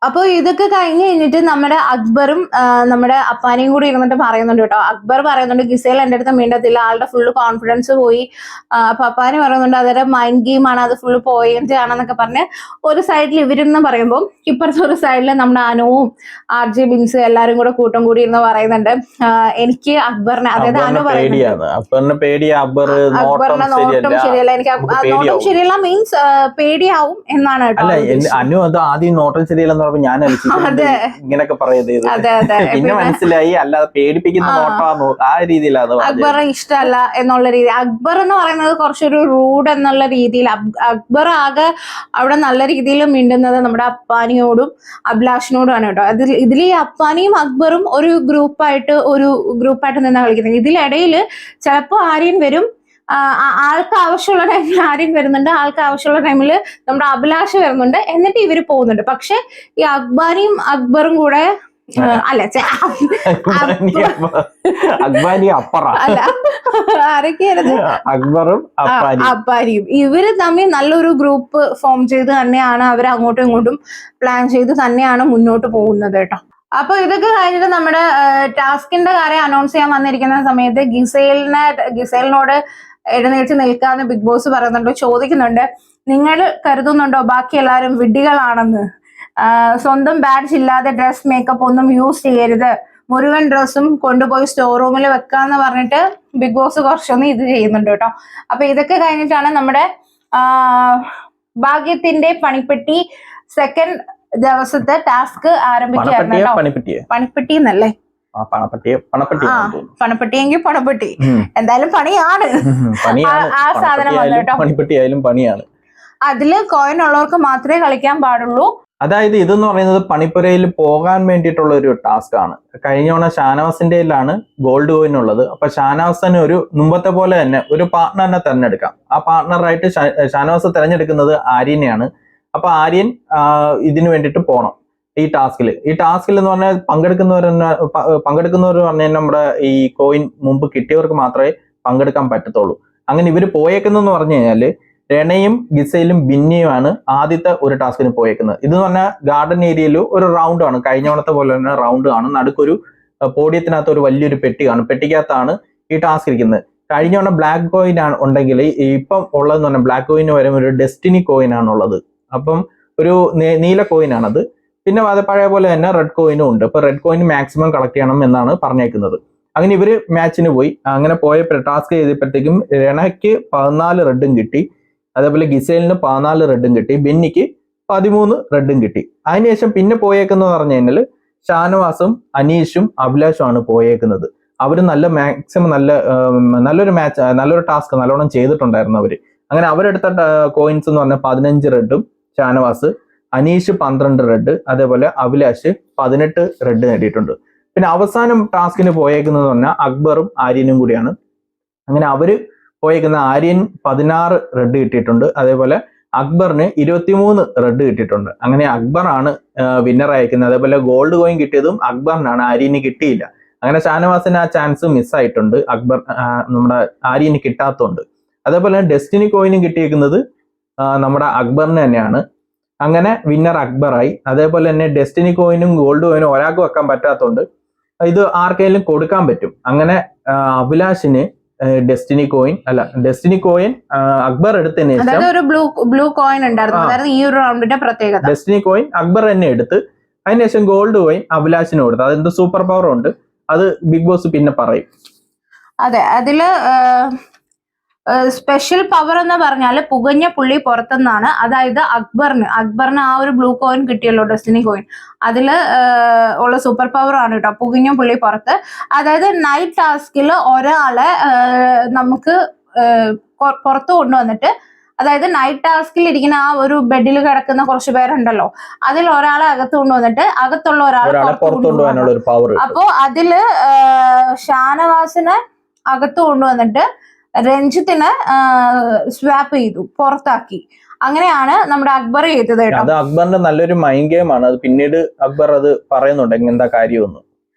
അപ്പൊ ഇതൊക്കെ കഴിഞ്ഞ് കഴിഞ്ഞിട്ട് നമ്മുടെ അക്ബറും നമ്മുടെ അപ്പാനെയും കൂടി ഇരുന്നിട്ട് പറയുന്നുണ്ട് കേട്ടോ. അക്ബർ പറയുന്നുണ്ട് ഗിസേൽ എന്റെ അടുത്ത് മിണ്ടത്തില്ല, ആളുടെ ഫുള്ള് കോൺഫിഡൻസ് പോയി. അപ്പൊ അപ്പാനി പറയുന്നുണ്ട് അതൊരു മൈൻഡ് ഗെയിമാണ്, അത് ഫുള്ള് പോയിന്റ് ആണെന്നൊക്കെ പറഞ്ഞ് ഒരു സൈഡിൽ ഇവരിന്ന് പറയുമ്പോൾ ഇപ്പുറത്തെ ഒരു സൈഡിൽ നമ്മുടെ അനുവും RJ ബിൻസ് എല്ലാരും കൂടെ കൂട്ടം കൂടി ഇരുന്ന് പറയുന്നുണ്ട് എനിക്ക് അക്ബറിനെ, അതായത് അനു പറയുന്നുണ്ട് അക്ബറിന്റെ നോട്ടം ശരിയല്ല, എനിക്ക് നോട്ടം ശരിയല്ല മീൻസ് പേടിയാവും എന്നാണ് കേട്ടോ. അനു അത് ആദ്യം നോട്ടം ശരിയല്ലെന്ന് ഞാൻ ഇങ്ങനെയൊക്കെ പറയുന്നത്, പിന്നെ മനസ്സിലായി അല്ലാതെ പേടിപ്പിക്കുന്ന നോട്ടാന്നോ ആ രീതിയിലാണ്. അക്ബറെ ഇഷ്ടമല്ല എന്നുള്ള രീതി. അക്ബർ എന്ന് പറയുന്നത് കുറച്ചൊരു റൂഡ് എന്നുള്ള രീതിയിൽ. അക്ബർ ആകെ അവിടെ നല്ല രീതിയിൽ മിണ്ടുന്നത് നമ്മുടെ അപ്പാനിയോടും അഭിലാഷിനോടുമാണ് കേട്ടോ. ഇതിൽ ഈ അപ്പാനിയും അക്ബറും ഒരു ഗ്രൂപ്പായിട്ട് നിന്നാണ് കളിക്കുന്നത്. ഇതിലിടയിൽ ചിലപ്പോൾ ആര്യൻ വരും, ആൾക്ക് ആവശ്യമുള്ള ടൈമിൽ ആര്യൻ വരുന്നുണ്ട്, ആൾക്ക് ആവശ്യമുള്ള ടൈമിൽ നമ്മുടെ അഭിലാഷ് വരുന്നുണ്ട്, എന്നിട്ട് ഇവര് പോകുന്നുണ്ട്. പക്ഷെ ഈ അക്ബറും കൂടെ അല്ല ആരൊക്കെയായിരുന്നു, അക്ബറും അപ്പാനിയും, ഇവര് തമ്മിൽ നല്ലൊരു ഗ്രൂപ്പ് ഫോം ചെയ്ത് തന്നെയാണ് അവർ അങ്ങോട്ടും ഇങ്ങോട്ടും പ്ലാൻ ചെയ്ത് തന്നെയാണ് മുന്നോട്ട് പോകുന്നത് കേട്ടോ. അപ്പൊ ഇതൊക്കെ കഴിഞ്ഞിട്ട് നമ്മുടെ ടാസ്കിന്റെ കാര്യം അനൗൺസ് ചെയ്യാൻ വന്നിരിക്കുന്ന സമയത്ത് ഗിസേലിനോട് എഴുന്നേറ്റ് നിൽക്കാന്ന് ബിഗ് ബോസ് പറയുന്നുണ്ട്, ചോദിക്കുന്നുണ്ട്, നിങ്ങൾ കരുതുന്നുണ്ടോ ബാക്കി എല്ലാവരും വിഡ്ഢികളാണെന്ന്? സ്വന്തം ബാഡ്ജ് ഇല്ലാതെ ഡ്രസ് മേക്കപ്പ് ഒന്നും യൂസ് ചെയ്യരുത്, മുഴുവൻ ഡ്രസ്സും കൊണ്ടുപോയി സ്റ്റോർ റൂമിൽ വെക്കാന്ന് പറഞ്ഞിട്ട് ബിഗ് ബോസ് കുറച്ചൊന്നും ഇത് ചെയ്യുന്നുണ്ട് കേട്ടോ. അപ്പൊ ഇതൊക്കെ കഴിഞ്ഞിട്ടാണ് നമ്മുടെ ഭാഗ്യത്തിന്റെ പണിപ്പെട്ടി സെക്കൻഡ് ദിവസത്തെ ടാസ്ക് ആരംഭിക്കുകയായിരുന്നു. പണിപ്പെട്ടി എന്നല്ലേ, പണപ്പെട്ടിയെങ്കിൽ പണപ്പെട്ടി, എന്തായാലും പണിയാണ് ആ സാധനം വന്നു കേട്ടോ. അതില് കോയിൻ ഉള്ളവർക്ക് മാത്രമേ കളിക്കാൻ പാടുള്ളൂ. അതായത് ഇതെന്ന് പറയുന്നത് പണിപ്പുരയിൽ പോകാൻ വേണ്ടിയിട്ടുള്ള ഒരു ടാസ്ക് ആണ്. കഴിഞ്ഞ തവണ ഷാനവാസിന്റെയിലാണ് ഗോൾഡ് കോയിൻ ഉള്ളത്. അപ്പൊ ഷാനവാസിന് ഒരു മുമ്പത്തെ പോലെ തന്നെ ഒരു പാർട്ട്ണറിനെ തെരഞ്ഞെടുക്കാം. ആ പാർട്ട്ണറായിട്ട് ഷാനവാസ് തെരഞ്ഞെടുക്കുന്നത് ആര്യനെയാണ്. അപ്പൊ ആര്യൻ ഇതിനു വേണ്ടിയിട്ട് പോകണം ഈ ടാസ്കിൽ എന്ന് പറഞ്ഞാൽ പങ്കെടുക്കുന്നവർ പറഞ്ഞാൽ നമ്മുടെ ഈ കോയിൻ മുമ്പ് കിട്ടിയവർക്ക് മാത്രമേ പങ്കെടുക്കാൻ പറ്റത്തുള്ളൂ. അങ്ങനെ ഇവര് പോയേക്കുന്നെന്ന് പറഞ്ഞു കഴിഞ്ഞാല് രണയും ഗിസയിലും ബിന്നിയുമാണ് ആദ്യത്തെ ഒരു ടാസ്കിന് പോയേക്കുന്നത്. ഇതെന്ന് പറഞ്ഞാൽ ഗാർഡൻ ഏരിയയിൽ ഒരു റൗണ്ട് ആണ്, കഴിഞ്ഞ തവണത്തെ പോലെ തന്നെ റൗണ്ട് ആണ്. നടുക്കൊരു പോഡിയത്തിനകത്ത് ഒരു വലിയൊരു പെട്ടി കാണും, പെട്ടിക്കകത്താണ് ഈ ടാസ്ക് ഇരിക്കുന്നത്. കഴിഞ്ഞ തവണ ബ്ലാക്ക് കോയിൻ ആണ് ഉണ്ടെങ്കിൽ ഇപ്പം ഉള്ളതെന്ന് പറഞ്ഞാൽ ബ്ലാക്ക് കോയിന് വരും ഒരു ഡെസ്റ്റിനി കോയിൻ ആണുള്ളത്. അപ്പം ഒരു നീല കോയിൻ ആണത്. പിന്നെ അത് പഴയ പോലെ തന്നെ റെഡ് കോയിനും ഉണ്ട്. ഇപ്പൊ റെഡ് കോയിൻ മാക്സിമം കളക്ട് ചെയ്യണം എന്നാണ് പറഞ്ഞേക്കുന്നത്. അങ്ങനെ ഇവര് മാച്ചിന് പോയി. അങ്ങനെ പോയപ്പോൾ ടാസ്ക് ചെയ്തപ്പോഴത്തേക്കും രണയ്ക്ക് 14 റെഡും കിട്ടി, അതേപോലെ ഗിസേലിന് 14 റെഡും കിട്ടി, ബെന്നിക്ക് 13 റെഡും കിട്ടി. അതിനുശേഷം പിന്നെ പോയേക്കെന്ന് പറഞ്ഞു കഴിഞ്ഞാൽ ഷാനവാസും അനീഷും അഭിലാഷും ആണ് പോയേക്കുന്നത്. അവർ നല്ല മാക്സിമം നല്ലൊരു മാച്ച്, നല്ലൊരു ടാസ്ക് നല്ലോണം ചെയ്തിട്ടുണ്ടായിരുന്നു അവര്. അങ്ങനെ അവരെടുത്ത കോയിൻസ് എന്ന് പറഞ്ഞാൽ 15 റെഡും ഷാനവാസ്, അനീഷ് 12 റെഡ്, അതേപോലെ അഭിലാഷ് 18 റെഡ് നേടിയിട്ടുണ്ട്. പിന്നെ അവസാനം ടാസ്കിന് പോയേക്കുന്നത് പറഞ്ഞാൽ അക്ബറും ആര്യനും കൂടിയാണ്. അങ്ങനെ അവര് പോയേക്കുന്ന ആര്യൻ 16 റെഡ് കിട്ടിയിട്ടുണ്ട്, അതേപോലെ അക്ബറിന് 23 റെഡ് കിട്ടിയിട്ടുണ്ട്. അങ്ങനെ അക്ബറാണ് വിന്നർ അയക്കുന്നത്. അതേപോലെ ഗോൾഡ് കോയിൻ കിട്ടിയതും അക്ബറിനാണ്, ആര്യന് കിട്ടിയില്ല. അങ്ങനെ ഷാനവാസിന് ആ ചാൻസ് മിസ്സായിട്ടുണ്ട്, നമ്മുടെ ആര്യന് കിട്ടാത്തതുകൊണ്ട്. അതേപോലെ ഡെസ്റ്റിനി കോയിനും കിട്ടിയിരിക്കുന്നത് നമ്മുടെ അക്ബറിന് തന്നെയാണ്. അങ്ങനെ വിന്നർ അക്ബറായി. അതേപോലെ തന്നെ ഡെസ്റ്റിനി കോയിനും ഗോൾഡ് കോയിനും ഒരാൾക്ക് വെക്കാൻ പറ്റാത്തതുകൊണ്ട് ഇത് ആർക്കെങ്കിലും കൊടുക്കാൻ പറ്റും. അങ്ങനെ അഭിലാഷിന് ഡെസ്റ്റിനി കോയിൻ അക്ബർ എടുത്തതിന് ശേഷം ഒരു ബ്ലൂ കോയിൻ ഉണ്ടായിരുന്നു, അതായത് ഈ ഒരു റൗണ്ടിന്റെ പ്രത്യേകത. ഡെസ്റ്റിനി കോയിൻ അക്ബർ തന്നെ എടുത്ത് അതിനുശേഷം ഗോൾഡ് കോയിൻ അഭിലാഷിന് കൊടുത്തു. അതെന്ത് സൂപ്പർ പവർ ഉണ്ട്, അത് ബിഗ് ബോസ് പിന്നെ പറയും. അതെ, അതില് സ്പെഷ്യൽ പവർ എന്ന് പറഞ്ഞാൽ പുകഞ്ഞ പുള്ളി പുറത്തുനിന്നാണ്. അതായത് അക്ബറിന് ആ ഒരു ബ്ലൂ കോയിൻ കിട്ടിയല്ലോ, ഡെസ്റ്റിനി കോയിൻ, അതില് ഉള്ള സൂപ്പർ പവർ ആണ് കേട്ടോ, പുകഞ്ഞ പുള്ളി പുറത്ത്. അതായത് നൈറ്റ് ടാസ്കിൽ ഒരാളെ നമുക്ക് പുറത്ത് കൊണ്ടുവന്നിട്ട്, അതായത് നൈറ്റ് ടാസ്കിൽ ഇരിക്കുന്ന ആ ഒരു ബെഡിൽ കിടക്കുന്ന കുറച്ച് പേരുണ്ടല്ലോ, അതിൽ ഒരാളെ അകത്ത് കൊണ്ടുവന്നിട്ട് അകത്തുള്ള ഒരാളെ പുറത്ത് കൊണ്ടുപോകും. അപ്പോ അതില് ഷാനവാസിനെ അകത്ത് കൊണ്ടുവന്നിട്ട് രഞ്ജിത്തിനെ സ്വാപ്പ് ചെയ്തു, പുറത്താക്കി. അങ്ങനെയാണ് നമ്മുടെ അക്ബർ ചെയ്തത് കേട്ടോ. അത് അക്ബറിന്റെ നല്ലൊരു മൈൻഡ് ഗെയിം ആണ്. അത് പിന്നീട് അക്ബർ അത് പറയുന്നുണ്ട് എന്താ കാര്യമൊന്നും.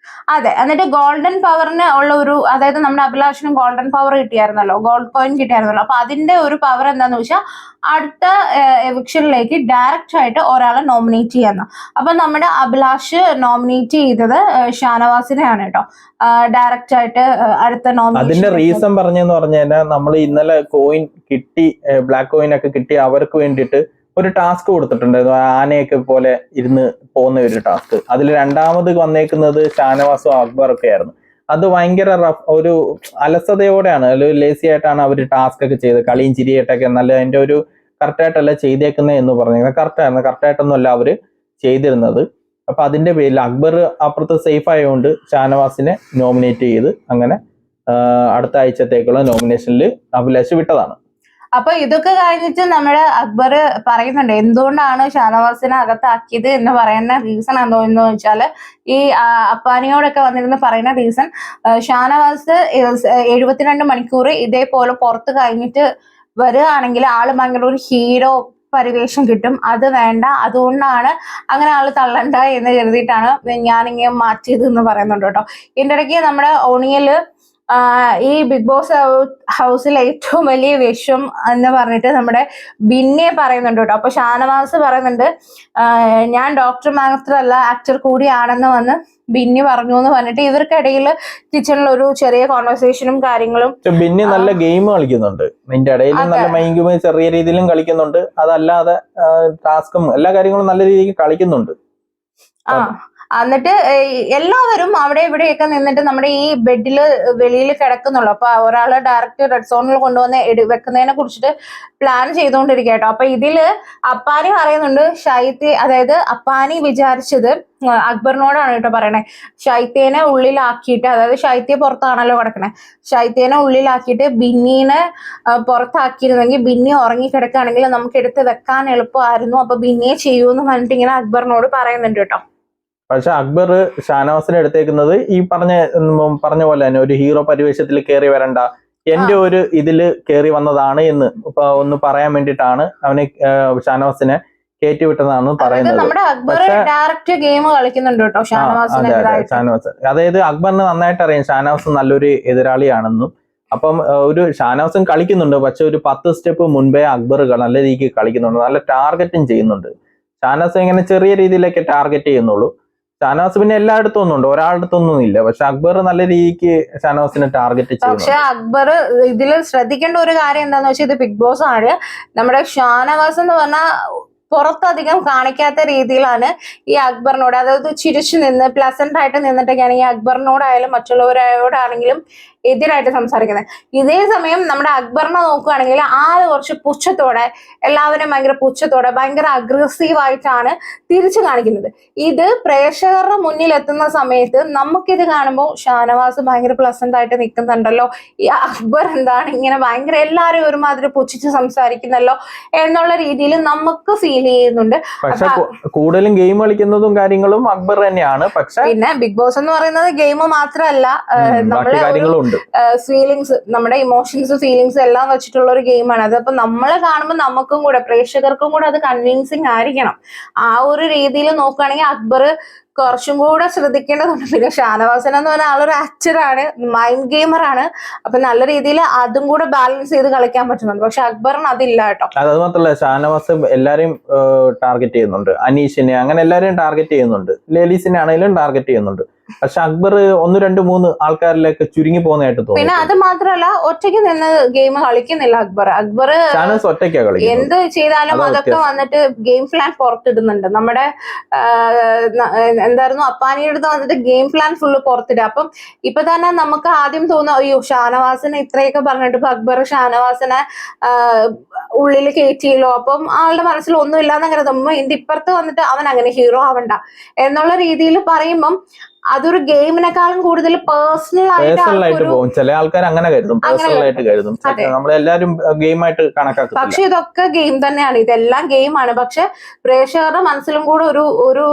അതെ, എന്നിട്ട് ഗോൾഡൻ പവറിന് ഉള്ള ഒരു, അതായത് നമ്മുടെ അഭിലാഷിനും ഗോൾഡൻ പവർ കിട്ടിയായിരുന്നല്ലോ, ഗോൾഡ് കോയിൻ കിട്ടിയായിരുന്നല്ലോ. അപ്പൊ അതിന്റെ ഒരു പവർ എന്താന്ന് വെച്ചാൽ അടുത്ത എവിക്ഷനിലേക്ക് ഡയറക്റ്റ് ആയിട്ട് ഒരാളെ നോമിനേറ്റ് ചെയ്യാന്ന്. അപ്പൊ നമ്മുടെ അഭിലാഷ് നോമിനേറ്റ് ചെയ്തത് ഷാനവാസിനെയാണ് കേട്ടോ, ഡയറക്റ്റ് ആയിട്ട് അടുത്ത നോമിനേഷൻ. അതിന്റെ റീസൺ പറഞ്ഞെന്ന് പറഞ്ഞാൽ നമ്മൾ ഇന്നലെ കോയിൻ കിട്ടി, ബ്ലാക്ക് കോയിൻ ഒക്കെ കിട്ടി, അവർക്ക് വേണ്ടിയിട്ട് ഒരു ടാസ്ക് കൊടുത്തിട്ടുണ്ടായിരുന്നു, ആനയൊക്കെ പോലെ ഇരുന്ന് പോകുന്ന ഒരു ടാസ്ക്. അതിൽ രണ്ടാമത് വന്നേക്കുന്നത് ഷാനവാസും അക്ബറൊക്കെ ആയിരുന്നു. അത് ഭയങ്കര ഒരു അലസതയോടെയാണ്, അല്ലെങ്കിൽ ലേസി ആയിട്ടാണ് അവർ ടാസ്ക് ഒക്കെ ചെയ്ത്, കളിയും ചിരിയായിട്ടൊക്കെ നല്ല അതിന്റെ ഒരു കറക്റ്റായിട്ടല്ല ചെയ്തേക്കുന്നത് എന്ന് പറഞ്ഞേക്കുന്നത്. കറക്റ്റായിട്ടൊന്നും അല്ല അവര് ചെയ്തിരുന്നത്. അപ്പൊ അതിന്റെ പേരിൽ അക്ബർ അപ്പുറത്ത് സേഫ് ആയതുകൊണ്ട് ഷാനവാസിനെ നോമിനേറ്റ് ചെയ്ത് അങ്ങനെ അടുത്ത ആഴ്ചത്തേക്കുള്ള നോമിനേഷനിൽ അഭിലാഷ് വിട്ടതാണ്. അപ്പൊ ഇതൊക്കെ കഴിഞ്ഞിട്ട് നമ്മുടെ അക്ബർ പറയുന്നുണ്ട് എന്തുകൊണ്ടാണ് ഷാനവാസിനെ അകത്താക്കിയത് എന്ന് പറയുന്ന റീസൺ എന്താന്ന് വെച്ചാല്, ഈ അപ്പാനിയോടൊക്കെ വന്നിരുന്ന് പറയുന്ന റീസൺ, ഷാനവാസ് 72 മണിക്കൂർ ഇതേപോലെ പുറത്ത് കഴിഞ്ഞിട്ട് വരികയാണെങ്കിൽ ആള് ഭയങ്കര ഒരു ഹീറോ പരിവേഷം കിട്ടും, അത് വേണ്ട, അതുകൊണ്ടാണ് അങ്ങനെ ആള് തള്ളണ്ട എന്ന് കരുതിയിട്ടാണ് ഞാനിങ്ങനെ മാറ്റിയത് എന്ന് പറയുന്നുണ്ട് കേട്ടോ. ഇതിന്റെ ഇടയ്ക്ക് നമ്മുടെ ഓണിയല് ഈ ബിഗ് ബോസ് ഹൗസിൽ ഏറ്റവും വലിയ വിഷം എന്ന് പറഞ്ഞിട്ട് നമ്മുടെ ബിന്നെ പറയുന്നുണ്ട് കേട്ടോ. അപ്പൊ ഷാനവാസ് പറയുന്നുണ്ട്, ഞാൻ ഡോക്ടർ മാത്രമല്ല ആക്ടർ കൂടിയാണെന്ന് വന്ന് ബിന്നി പറഞ്ഞു എന്ന് പറഞ്ഞിട്ട് ഇവർക്കിടയിൽ കിച്ചണിൽ ഒരു ചെറിയ കോൺവെർസേഷനും കാര്യങ്ങളും. ബിന്നി നല്ല ഗെയിം കളിക്കുന്നുണ്ട്, ഇതിന്റെ ഇടയിൽ നല്ല മൈൻഡ് ചെറിയ രീതിയിലും കളിക്കുന്നുണ്ട്, അതല്ലാതെ ടാസ്കും എല്ലാ കാര്യങ്ങളും നല്ല രീതിക്ക് കളിക്കുന്നുണ്ട്. എന്നിട്ട് എല്ലാവരും അവിടെ ഇവിടെയൊക്കെ നിന്നിട്ട് നമ്മുടെ ഈ ബെഡില് വെളിയിൽ കിടക്കുന്നുള്ളു. അപ്പൊ ഒരാള് ഡയറക്റ്റ് റെഡ് സോണിൽ കൊണ്ടുവന്ന് വെക്കുന്നതിനെ കുറിച്ചിട്ട് പ്ലാൻ ചെയ്തുകൊണ്ടിരിക്കുക കേട്ടോ. അപ്പൊ ഇതില് അപ്പാനി പറയുന്നുണ്ട്, അതായത് അപ്പാനി വിചാരിച്ചത് അക്ബറിനോടാണ് കേട്ടോ പറയണേ, ഷൈത്തേനെ ഉള്ളിലാക്കിയിട്ട്, അതായത് ഷൈത്യ പുറത്താണല്ലോ കിടക്കണേ, ഷൈത്തേനെ ഉള്ളിലാക്കിയിട്ട് ബിന്നീനെ പുറത്താക്കിയിരുന്നെങ്കിൽ ബിന്നി ഉറങ്ങി കിടക്കുകയാണെങ്കിൽ നമുക്ക് എടുത്ത് വെക്കാൻ എളുപ്പമായിരുന്നു, അപ്പൊ ബിന്നിയെ ചെയ്യൂന്ന് പറഞ്ഞിട്ട് ഇങ്ങനെ അക്ബറിനോട് പറയുന്നുണ്ട് കേട്ടോ. പക്ഷെ അക്ബർ ഷാനവാസിനെ എടുത്തേക്കുന്നത് ഈ പറഞ്ഞ പോലെ തന്നെ ഒരു ഹീറോ പരിവേഷത്തിൽ കയറി വരണ്ട, എന്റെ ഒരു ഇതില് കയറി വന്നതാണ് എന്ന് ഒന്ന് പറയാൻ വേണ്ടിയിട്ടാണ് അവനെ ഷാനവാസിനെ കയറ്റി വിട്ടതാണെന്ന് പറയുന്നത്. ഷാനവാസ്, അതായത് അക്ബറിന് നന്നായിട്ട് അറിയാം ഷാനവാസ് നല്ലൊരു എതിരാളിയാണെന്നും. അപ്പം ഒരു ഷാനവാസും കളിക്കുന്നുണ്ട്, പക്ഷെ ഒരു 10 സ്റ്റെപ്പ് മുൻപേ അക്ബർ നല്ല രീതിക്ക് കളിക്കുന്നുണ്ട്, നല്ല ടാർഗറ്റും ചെയ്യുന്നുണ്ട്. ഷാനവാസ് ഇങ്ങനെ ചെറിയ രീതിയിലേക്ക് ടാർഗറ്റ് ചെയ്യുന്നുള്ളൂ. ഷാനവാസ് പിന്നെ എല്ലായിടത്തും ഒന്നും ഉണ്ട്, ഒരാളുടെടുത്തൊന്നും ഇല്ല. പക്ഷെ അക്ബർ നല്ല രീതിക്ക് ഷാനവാസിനെ ടാർഗറ്റ് ചെയ്യുന്നു. പക്ഷെ അക്ബർ ഇതിൽ ശ്രദ്ധിക്കേണ്ട ഒരു കാര്യം എന്താന്ന് വെച്ചാൽ, ഇത് ബിഗ് ബോസ് ആണ്. നമ്മുടെ ഷാനവാസ് എന്ന് പറഞ്ഞാൽ പുറത്തധികം കാണിക്കാത്ത രീതിയിലാണ് ഈ അക്ബറിനോട്, അതായത് ചിരിച്ചു നിന്ന് പ്ലസന്റ് ആയിട്ട് നിന്നിട്ടൊക്കെയാണ് ഈ അക്ബറിനോടായാലും മറ്റുള്ളവരോടാണെങ്കിലും എതിരായിട്ട് സംസാരിക്കുന്നത്. ഇതേ സമയം നമ്മുടെ അക്ബറിനെ നോക്കുകയാണെങ്കിൽ ആള് കുറച്ച് പുച്ഛത്തോടെ, എല്ലാവരും ഭയങ്കര പുച്ഛത്തോടെ, ഭയങ്കര അഗ്രസീവായിട്ടാണ് തിരിച്ചു കാണിക്കുന്നത്. ഇത് പ്രേക്ഷകരുടെ മുന്നിൽ എത്തുന്ന സമയത്ത് നമുക്കിത് കാണുമ്പോൾ ഷാനവാസ് ഭയങ്കര പ്ലസന്റ് ആയിട്ട് നിൽക്കുന്നുണ്ടല്ലോ, ഈ അക്ബർ എന്താണ് ഇങ്ങനെ ഭയങ്കര എല്ലാരും ഒരുമാതിരി പുച്ഛിച്ച് സംസാരിക്കുന്നല്ലോ എന്നുള്ള രീതിയിൽ നമുക്ക് ഫീൽ ചെയ്യുന്നുണ്ട്. പക്ഷെ കൂടുതലും ഗെയിം കളിക്കുന്നതും കാര്യങ്ങളും അക്ബർ തന്നെയാണ്. പക്ഷെ പിന്നെ ബിഗ് ബോസ് എന്ന് പറയുന്നത് ഗെയിം മാത്രമല്ല, നമ്മുടെ ഫീലിങ്സ്, നമ്മുടെ ഇമോഷൻസ്, ഫീലിങ്സ് എല്ലാം വെച്ചിട്ടുള്ള ഒരു ഗെയിമാണ് അത്. അപ്പൊ നമ്മളെ കാണുമ്പോൾ നമുക്കും കൂടെ, പ്രേക്ഷകർക്കും കൂടെ അത് കൺവിൻസിങ് ആയിരിക്കണം. ആ ഒരു രീതിയിൽ നോക്കുകയാണെങ്കിൽ അക്ബർ കുറച്ചും കൂടെ ശ്രദ്ധിക്കേണ്ടതുണ്ട്. പിന്നെ ഷാനവാസൻ എന്ന് പറഞ്ഞ ആളൊരു ആക്ടറാണ്, മൈൻഡ് ഗെയിമറാണ്. അപ്പൊ നല്ല രീതിയിൽ അതും കൂടെ ബാലൻസ് ചെയ്ത് കളിക്കാൻ പറ്റുന്നുണ്ട്. പക്ഷെ അക്ബറിന് അതില്ല കേട്ടോ. അത് മാത്രമല്ല, ഷാനവാസ് എല്ലാരെയും ടാർഗറ്റ് ചെയ്യുന്നുണ്ട്, അനീഷിനെ അങ്ങനെ എല്ലാരെയും ടാർഗറ്റ് ചെയ്യുന്നുണ്ട്, ലേഡീസിനെ ആണെങ്കിലും ടാർഗറ്റ് ചെയ്യുന്നുണ്ട്. പക്ഷെ അക്ബർ 1, 2, 3 ആൾക്കാരിലേക്ക് ചുരുങ്ങി പോകുന്നതായിട്ട് തോന്നുന്നു. പിന്നെ അത് മാത്രമല്ല, ഒറ്റയ്ക്ക് നിന്ന് ഗെയിം കളിക്കുന്നില്ല അക്ബർ. ഒറ്റയ്ക്കാ കളിക്കുന്നത്. എന്ത് ചെയ്താലും അതൊക്കെ വന്നിട്ട് ഗെയിം പ്ലാൻ പുറത്തിടുന്നുണ്ട്. നമ്മുടെ എന്തായിരുന്നു, അപ്പാനിയുടെ അടുത്ത് വന്നിട്ട് ഗെയിം പ്ലാൻ ഫുള്ള് പുറത്തിടുക. അപ്പം ഇപ്പൊ തന്നെ നമുക്ക് ആദ്യം തോന്നും, അയ്യോ ഷാനവാസിനെ ഇത്രയൊക്കെ പറഞ്ഞിട്ട് ഇപ്പൊ അക്ബർ ഷാനവാസിനെ ഉള്ളിൽ കയറ്റിയല്ലോ, അപ്പം ആളുടെ മനസ്സിൽ ഒന്നും ഇല്ലാന്നങ്ങനെ തോന്നുമ്പോൾ ഇതിന്റെ ഇപ്പുറത്ത് വന്നിട്ട് അവൻ അങ്ങനെ ഹീറോ ആവണ്ട എന്നുള്ള രീതിയിൽ പറയുമ്പം അതൊരു ഗെയിമിനെക്കാളും കൂടുതൽ പേഴ്സണൽ ആയിട്ട് പോകും. ചില ആൾക്കാർ അങ്ങനെ കരുതും, പേഴ്സണൽ ആയിട്ട് കരുതും. നമ്മളെല്ലാരും ഗെയിമായിട്ട് കണക്കാക്കും. പക്ഷെ ഇതൊക്കെ ഗെയിം തന്നെയാണ്, ഇതെല്ലാം ഗെയിമാണ്. പക്ഷെ പ്രേക്ഷകരുടെ മനസ്സിലും കൂടെ ഒരു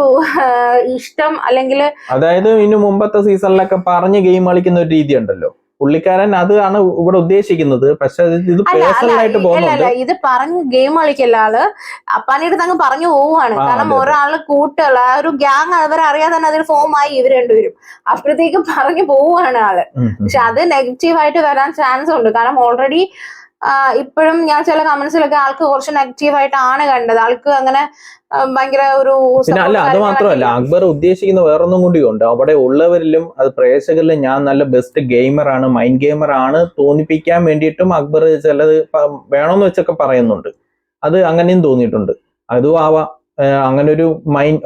ഇഷ്ടം, അല്ലെങ്കിൽ അതായത് ഇനി മുമ്പത്തെ സീസണിലൊക്കെ പറഞ്ഞ് ഗെയിം കളിക്കുന്ന ഒരു രീതി ഉണ്ടല്ലോ, പുള്ളിക്കാരൻ അതാണ് ഇവിടെ ഉദ്ദേശിക്കുന്നത്. പക്ഷെ ഇത് പേഴ്സണലായിട്ട് പോകുന്നുണ്ട്. ഇത് പറഞ്ഞ് ഗെയിം കളിക്കല്ല, ആള് അപ്പാനിയുടെ അങ്ങ് പറഞ്ഞു പോവുകയാണ്. കാരണം ഒരാള് കൂട്ടുള്ള ഒരു ഗ്യാങ് അവരറിയാതെ തന്നെ അതിൽ ഫോം ആയി ഇവർ രണ്ടുപേരും, അപ്പോഴത്തേക്കും പറഞ്ഞു പോവുകയാണ് ആള്. പക്ഷെ അത് നെഗറ്റീവായിട്ട് വരാൻ ചാൻസ് ഉണ്ട്. കാരണം ഓൾറെഡി ഇപ്പോഴും ഞാൻ ചില കമന്റ്സിലൊക്കെ ആൾക്ക് കുറച്ച് നെഗറ്റീവായിട്ടാണ് കണ്ടത്. ആൾക്ക് അങ്ങനെ ഭയങ്കര ഒരു അല്ല, അത് മാത്രമല്ല, അക്ബർ ഉദ്ദേശിക്കുന്ന വേറൊന്നും കൂടി ഉണ്ട്. അവിടെ ഉള്ളവരിലും അത് പ്രേക്ഷകരിലും ഞാൻ നല്ല ബെസ്റ്റ് ഗെയിമറാണ്, മൈൻഡ് ഗെയിമർ ആണ് തോന്നിപ്പിക്കാൻ വേണ്ടിയിട്ടും അക്ബർ ചിലത് വേണമെന്ന് വെച്ചൊക്കെ പറയുന്നുണ്ട്. അത് അങ്ങനെയും തോന്നിയിട്ടുണ്ട്. അതും ആവാം. അങ്ങനെ ഒരു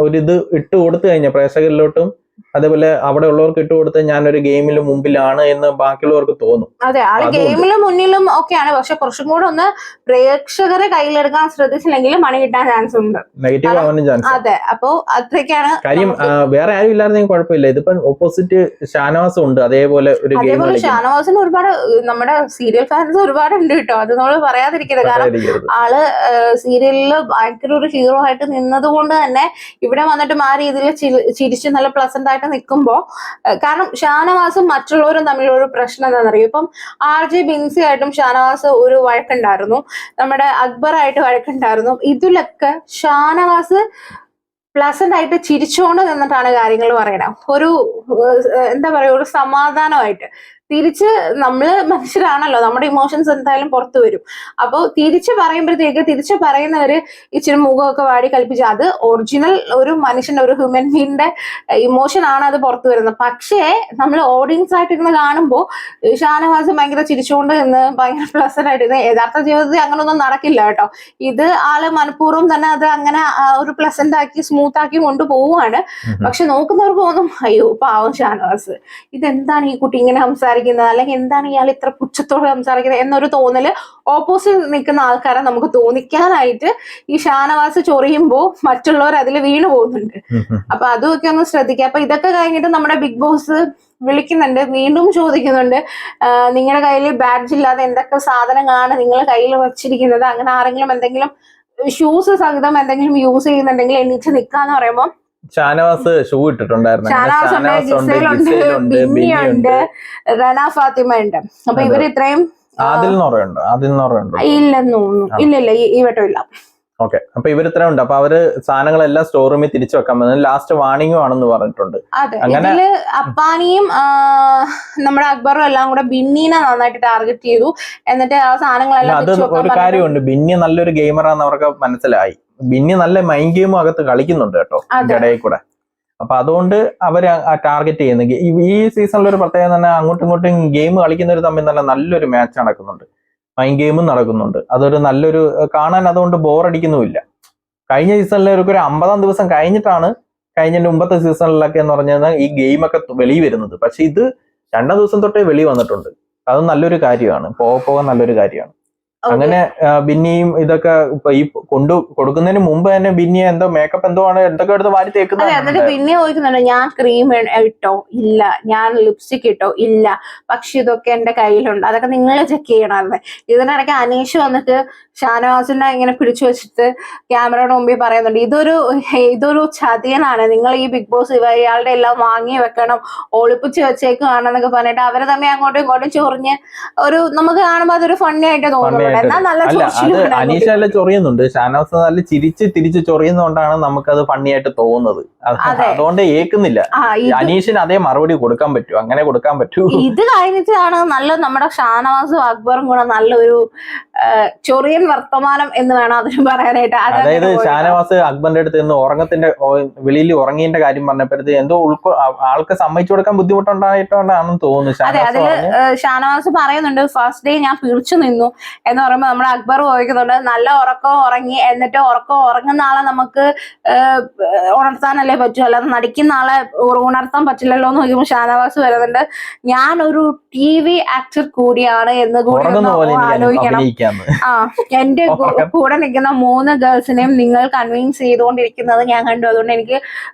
ഒരിത് ഇട്ട് കൊടുത്തു കഴിഞ്ഞാൽ പ്രേക്ഷകരിലോട്ടും അതേപോലെ അവിടെ ഉള്ളവർക്ക് ഇട്ട് കൊടുത്ത് ഞാനൊരു ഗെയിമിൽ മുമ്പിലാണ് എന്ന് ബാക്കിയുള്ളവർക്ക് തോന്നും. അതെ, ആള് ഗെയിമിലും മുന്നിലും ഒക്കെയാണ്. പക്ഷെ കുറച്ചും കൂടെ ഒന്ന് പ്രേക്ഷകരെ കയ്യിലെടുക്കാൻ ശ്രദ്ധിച്ചില്ലെങ്കിൽ മണി കിട്ടാൻ ചാൻസ് ഉണ്ട്, നെഗറ്റീവ് ആവാനും ചാൻസ്. അതെ, അപ്പൊ അത്രയ്ക്കാണ് കാര്യം. വേറെ ആരും ഇല്ലായിരുന്നെങ്കിൽ കുഴപ്പമില്ല. ഇതിപ്പം ഓപ്പോസിറ്റ് ഷാനവാസും ഉണ്ട് അതേപോലെ ഒരു ഗെയിം. ഷാനവാസിന് ഒരുപാട് നമ്മുടെ സീരിയൽ ഫാൻസ് ഒരുപാട് ഉണ്ട് കേട്ടോ, അത് നമ്മൾ പറയാതിരിക്കുന്നത്. കാരണം ആള് സീരിയലില് ഭയങ്കര ഒരു ഹീറോ ആയിട്ട് നിന്നത് കൊണ്ട് തന്നെ ഇവിടെ വന്നിട്ടും ആ രീതിയിൽ ചിരിച്ച് നല്ല പ്ലസന്റ് ആയിട്ട് നിൽക്കുമ്പോ, കാരണം ഷാനവാസും മറ്റുള്ളവരും തമ്മിലൊരു പ്രശ്നം എന്താണെന്നറിയും. ഇപ്പം RJ ബിൻസി ആയിട്ടും ഷാനവാസ് ഒരു വഴക്കുണ്ടായിരുന്നു, നമ്മുടെ അക്ബർ ആയിട്ട് വഴക്കുണ്ടായിരുന്നു. ഇതിലൊക്കെ ഷാനവാസ് പ്ലസന്റ് ആയിട്ട് ചിരിച്ചുകൊണ്ട് നിന്നിട്ടാണ് കാര്യങ്ങൾ പറയണത്. ഒരു എന്താ പറയാ, ഒരു സമാധാനമായിട്ട്. തിരിച്ച് നമ്മള് മനുഷ്യരാണല്ലോ, നമ്മുടെ ഇമോഷൻസ് എന്തായാലും പുറത്തു വരും. അപ്പൊ തിരിച്ച് പറയുമ്പോഴത്തേക്ക് തിരിച്ച് പറയുന്നവര് ഇച്ചിരി മുഖമൊക്കെ വാടി കൽപ്പിച്ച്, അത് ഒറിജിനൽ ഒരു മനുഷ്യന്റെ, ഒരു ഹ്യൂമൻ ബീങ്ങിന്റെ ഇമോഷൻ ആണ് അത് പുറത്തു വരുന്നത്. പക്ഷേ നമ്മൾ ഓഡിയൻസ് ആയിട്ടിരുന്ന് കാണുമ്പോൾ ഷാനവാസ് ഭയങ്കര ചിരിച്ചുകൊണ്ട് നിന്ന് ഭയങ്കര പ്ലസന്റ് ആയിട്ട് യഥാർത്ഥ ജീവിതത്തിൽ അങ്ങനൊന്നും നടക്കില്ല കേട്ടോ. ഇത് ആള് മനഃപൂർവ്വം തന്നെ അത് അങ്ങനെ ഒരു പ്ലസന്റ് ആക്കി സ്മൂത്ത് ആക്കി കൊണ്ടുപോവാണ്. പക്ഷെ നോക്കുന്നവർക്ക് തോന്നും, അയ്യോ പാവം ഷാനവാസ്, ഇതെന്താണ് ഈ കുട്ടി ഇങ്ങനെ സംസാരിക്കുന്നത്, അല്ലെങ്കിൽ എന്താണ് ഇയാൾ ഇത്ര പുച്ഛത്തോടെ സംസാരിക്കുന്നത് എന്നൊരു തോന്നല് ഓപ്പോസിറ്റ് നിൽക്കുന്ന ആൾക്കാരെ നമുക്ക് തോന്നിക്കാനായിട്ട് ഈ ഷാനവാസ് ചൊറിയുമ്പോൾ മറ്റുള്ളവർ അതിൽ വീണു പോകുന്നുണ്ട്. അപ്പൊ അതൊക്കെ ഒന്ന് ശ്രദ്ധിക്കുക. അപ്പൊ ഇതൊക്കെ കഴിഞ്ഞിട്ട് നമ്മുടെ ബിഗ് ബോസ് വിളിക്കുന്നുണ്ട്, വീണ്ടും ചോദിക്കുന്നുണ്ട്, നിങ്ങളുടെ കയ്യിൽ ബാഡ്ജ് ഇല്ലാതെ എന്തൊക്കെ സാധനങ്ങളാണ് നിങ്ങളുടെ കയ്യിൽ വെച്ചിരിക്കുന്നത്, അങ്ങനെ ആരെങ്കിലും എന്തെങ്കിലും ഷൂസ് സഹിതം എന്തെങ്കിലും യൂസ് ചെയ്യുന്നുണ്ടെങ്കിൽ എണീച്ച് നിൽക്കാന്ന് പറയുമ്പോൾ ഷാനവാസ് ഷൂ ഇട്ടിട്ടുണ്ടായിരുന്നു. ബിന്നിയുണ്ട്, റന ഫാത്തിമ ഉണ്ട്. അപ്പൊ ഇവർ ഇത്രയും ഇല്ലെന്ന് തോന്നുന്നു. ഇല്ല ഈ വട്ടം ഇല്ല. ഓക്കെ, അപ്പൊ ഇവർ ഇത്ര ഉണ്ട്. അപ്പൊ അവര് സാധനങ്ങളെല്ലാം സ്റ്റോർ റൂമിൽ തിരിച്ചു വെക്കാൻ പറ്റുന്നത് ലാസ്റ്റ് വാർണിംഗും ആണെന്ന് പറഞ്ഞിട്ടുണ്ട്. അങ്ങനെ അപ്പാനിയും നമ്മുടെ അക്ബറും എല്ലാം കൂടെ ബിന്നീനെ നന്നായിട്ട് ടാർഗറ്റ് ചെയ്തു. എന്നിട്ട് ആ സാധനങ്ങളെല്ലാം അത് ഒരു കാര്യമുണ്ട്, ബിന്നി നല്ലൊരു ഗെയിമറാന്ന് അവർക്ക് മനസ്സിലായി. ബിന്നി നല്ല മൈൻഡ് ഗെയിമും അകത്ത് കളിക്കുന്നുണ്ട് കേട്ടോ, ഇടയിൽ കൂടെ. അപ്പൊ അതുകൊണ്ട് അവര് ടാർഗറ്റ് ചെയ്യുന്നു. ഈ സീസണിലൊരു പ്രത്യേകത തന്നെ, അങ്ങോട്ടും ഇങ്ങോട്ടും ഗെയിം കളിക്കുന്നവർ തമ്മിൽ തന്നെ നല്ലൊരു മാച്ച് നടക്കുന്നുണ്ട്, മൈൻഡ് ഗെയിമും നടക്കുന്നുണ്ട്. അതൊരു നല്ലൊരു കാണാൻ, അതുകൊണ്ട് ബോറടിക്കുന്നുമില്ല. കഴിഞ്ഞ സീസണിലൊരു 50-ാം ദിവസം കഴിഞ്ഞിട്ടാണ്, കഴിഞ്ഞ മുമ്പത്തെ സീസണിലൊക്കെ എന്ന് പറഞ്ഞാൽ ഈ ഗെയിമൊക്കെ വെളിയിൽ വരുന്നത്. പക്ഷെ ഇത് 2 ദിവസം തൊട്ടേ വെളി വന്നിട്ടുണ്ട്. അത് നല്ലൊരു കാര്യമാണ്, പോകാൻ നല്ലൊരു കാര്യമാണ്. അങ്ങനെ ബിന്നിയും ഇതൊക്കെ ഇപ്പൊ ഈ കൊടുക്കുന്നതിന് മുമ്പ് തന്നെ ബിന്നിയെ എന്തോ മേക്കപ്പ് എന്തോ ആണ് എന്തൊക്കെ എടുത്ത് വാരി തേക്കുന്നത്. എന്നിട്ട് പിന്നെ ചോദിക്കുന്നുണ്ട്, ഞാൻ ക്രീം ഇട്ടോ ഇല്ല, ഞാൻ ലിപ്സ്റ്റിക് ഇട്ടോ ഇല്ല, പക്ഷെ ഇതൊക്കെ എന്റെ കയ്യിലുണ്ട്, അതൊക്കെ നിങ്ങൾ ചെക്ക് ചെയ്യണമെന്ന്. ഇതിനിടയ്ക്ക് അനീഷ് വന്നിട്ട് ഷാനവാസിനെ ഇങ്ങനെ പിടിച്ചു വെച്ചിട്ട് ക്യാമറയുടെ മുമ്പിൽ പറയുന്നുണ്ട്, ഇതൊരു ചതിയനാണ്, നിങ്ങൾ ഈ ബിഗ് ബോസ് ഇയാളുടെ എല്ലാം വാങ്ങി വെക്കണം, ഒളിപ്പിച്ച് വെച്ചേക്കുവാണെന്നൊക്കെ പറഞ്ഞിട്ട് അവര് തമ്മിൽ അങ്ങോട്ടും ഇങ്ങോട്ടും ചൊറിഞ്ഞ് നമുക്ക് കാണുമ്പോൾ അതൊരു ഫണ്ണി ആയിട്ട് തോന്നുന്നുണ്ട്. എന്നാൽ നല്ല അനീഷ നല്ല ചൊറിയുന്നുണ്ട്, ഷാനവാസ് നല്ല തിരിച്ച് ചൊറിയുന്നതുകൊണ്ടാണ് നമുക്കത് ഫണ്ണിയായിട്ട് തോന്നുന്നത്. അതുകൊണ്ട് ഏക്കുന്നില്ല. അനീഷിന് അതേ മറുപടി കൊടുക്കാൻ പറ്റൂ, അങ്ങനെ കൊടുക്കാൻ പറ്റൂ. ഇത് കഴിഞ്ഞിട്ടാണ് നല്ല നമ്മുടെ ഷാനവാസും അക്ബറും കൂടെ നല്ലൊരു ചൊറിയൻ വർത്തമാനം എന്ന് വേണം അതിന് പറയാനായിട്ട്. അതായത് ഷാനവാസ് അക്ബറിന്റെ അടുത്ത് നിന്ന് ഉറങ്ങത്തിന്റെ വെളിയിൽ ഉറങ്ങിയതിന്റെ കാര്യം പറഞ്ഞപ്പോഴത്തേക്ക് എന്തോ ആൾക്ക് സമ്മതിച്ചു കൊടുക്കാൻ ബുദ്ധിമുട്ടുണ്ടായിട്ടാണെന്ന് തോന്നുന്നു. അതെ, അതില് ഷാനവാസ് പറയുന്നുണ്ട്, ഫസ്റ്റ് ഡേ ഞാൻ പിടിച്ചു നിന്നു എന്ന് പറയുമ്പോൾ നമ്മുടെ അക്ബർ ചോദിക്കുന്നുണ്ട്, നല്ല ഉറക്കം ഉറങ്ങി എന്നിട്ട് ഉറങ്ങുന്ന ആളെ നമുക്ക് ഉണർത്താനല്ലേ പറ്റൂ, അല്ലാതെ നടിക്കുന്ന ആളെ ഉണർത്താൻ പറ്റില്ലല്ലോ എന്ന് ചോദിക്കുമ്പോൾ ഷാനവാസ് വരുന്നുണ്ട്, ഞാൻ ഒരു TV ആക്ടർ കൂടിയാണ് എന്ന് കൂടി ആലോചിക്കണം. എന്റെ കൂടെ നിൽക്കുന്ന 3 ഗേൾസിനെയും നിങ്ങൾ കൺവിൻസ് ചെയ്തുകൊണ്ടിരിക്കുന്നത് ഞാൻ കണ്ടു, അതുകൊണ്ട് എനിക്ക്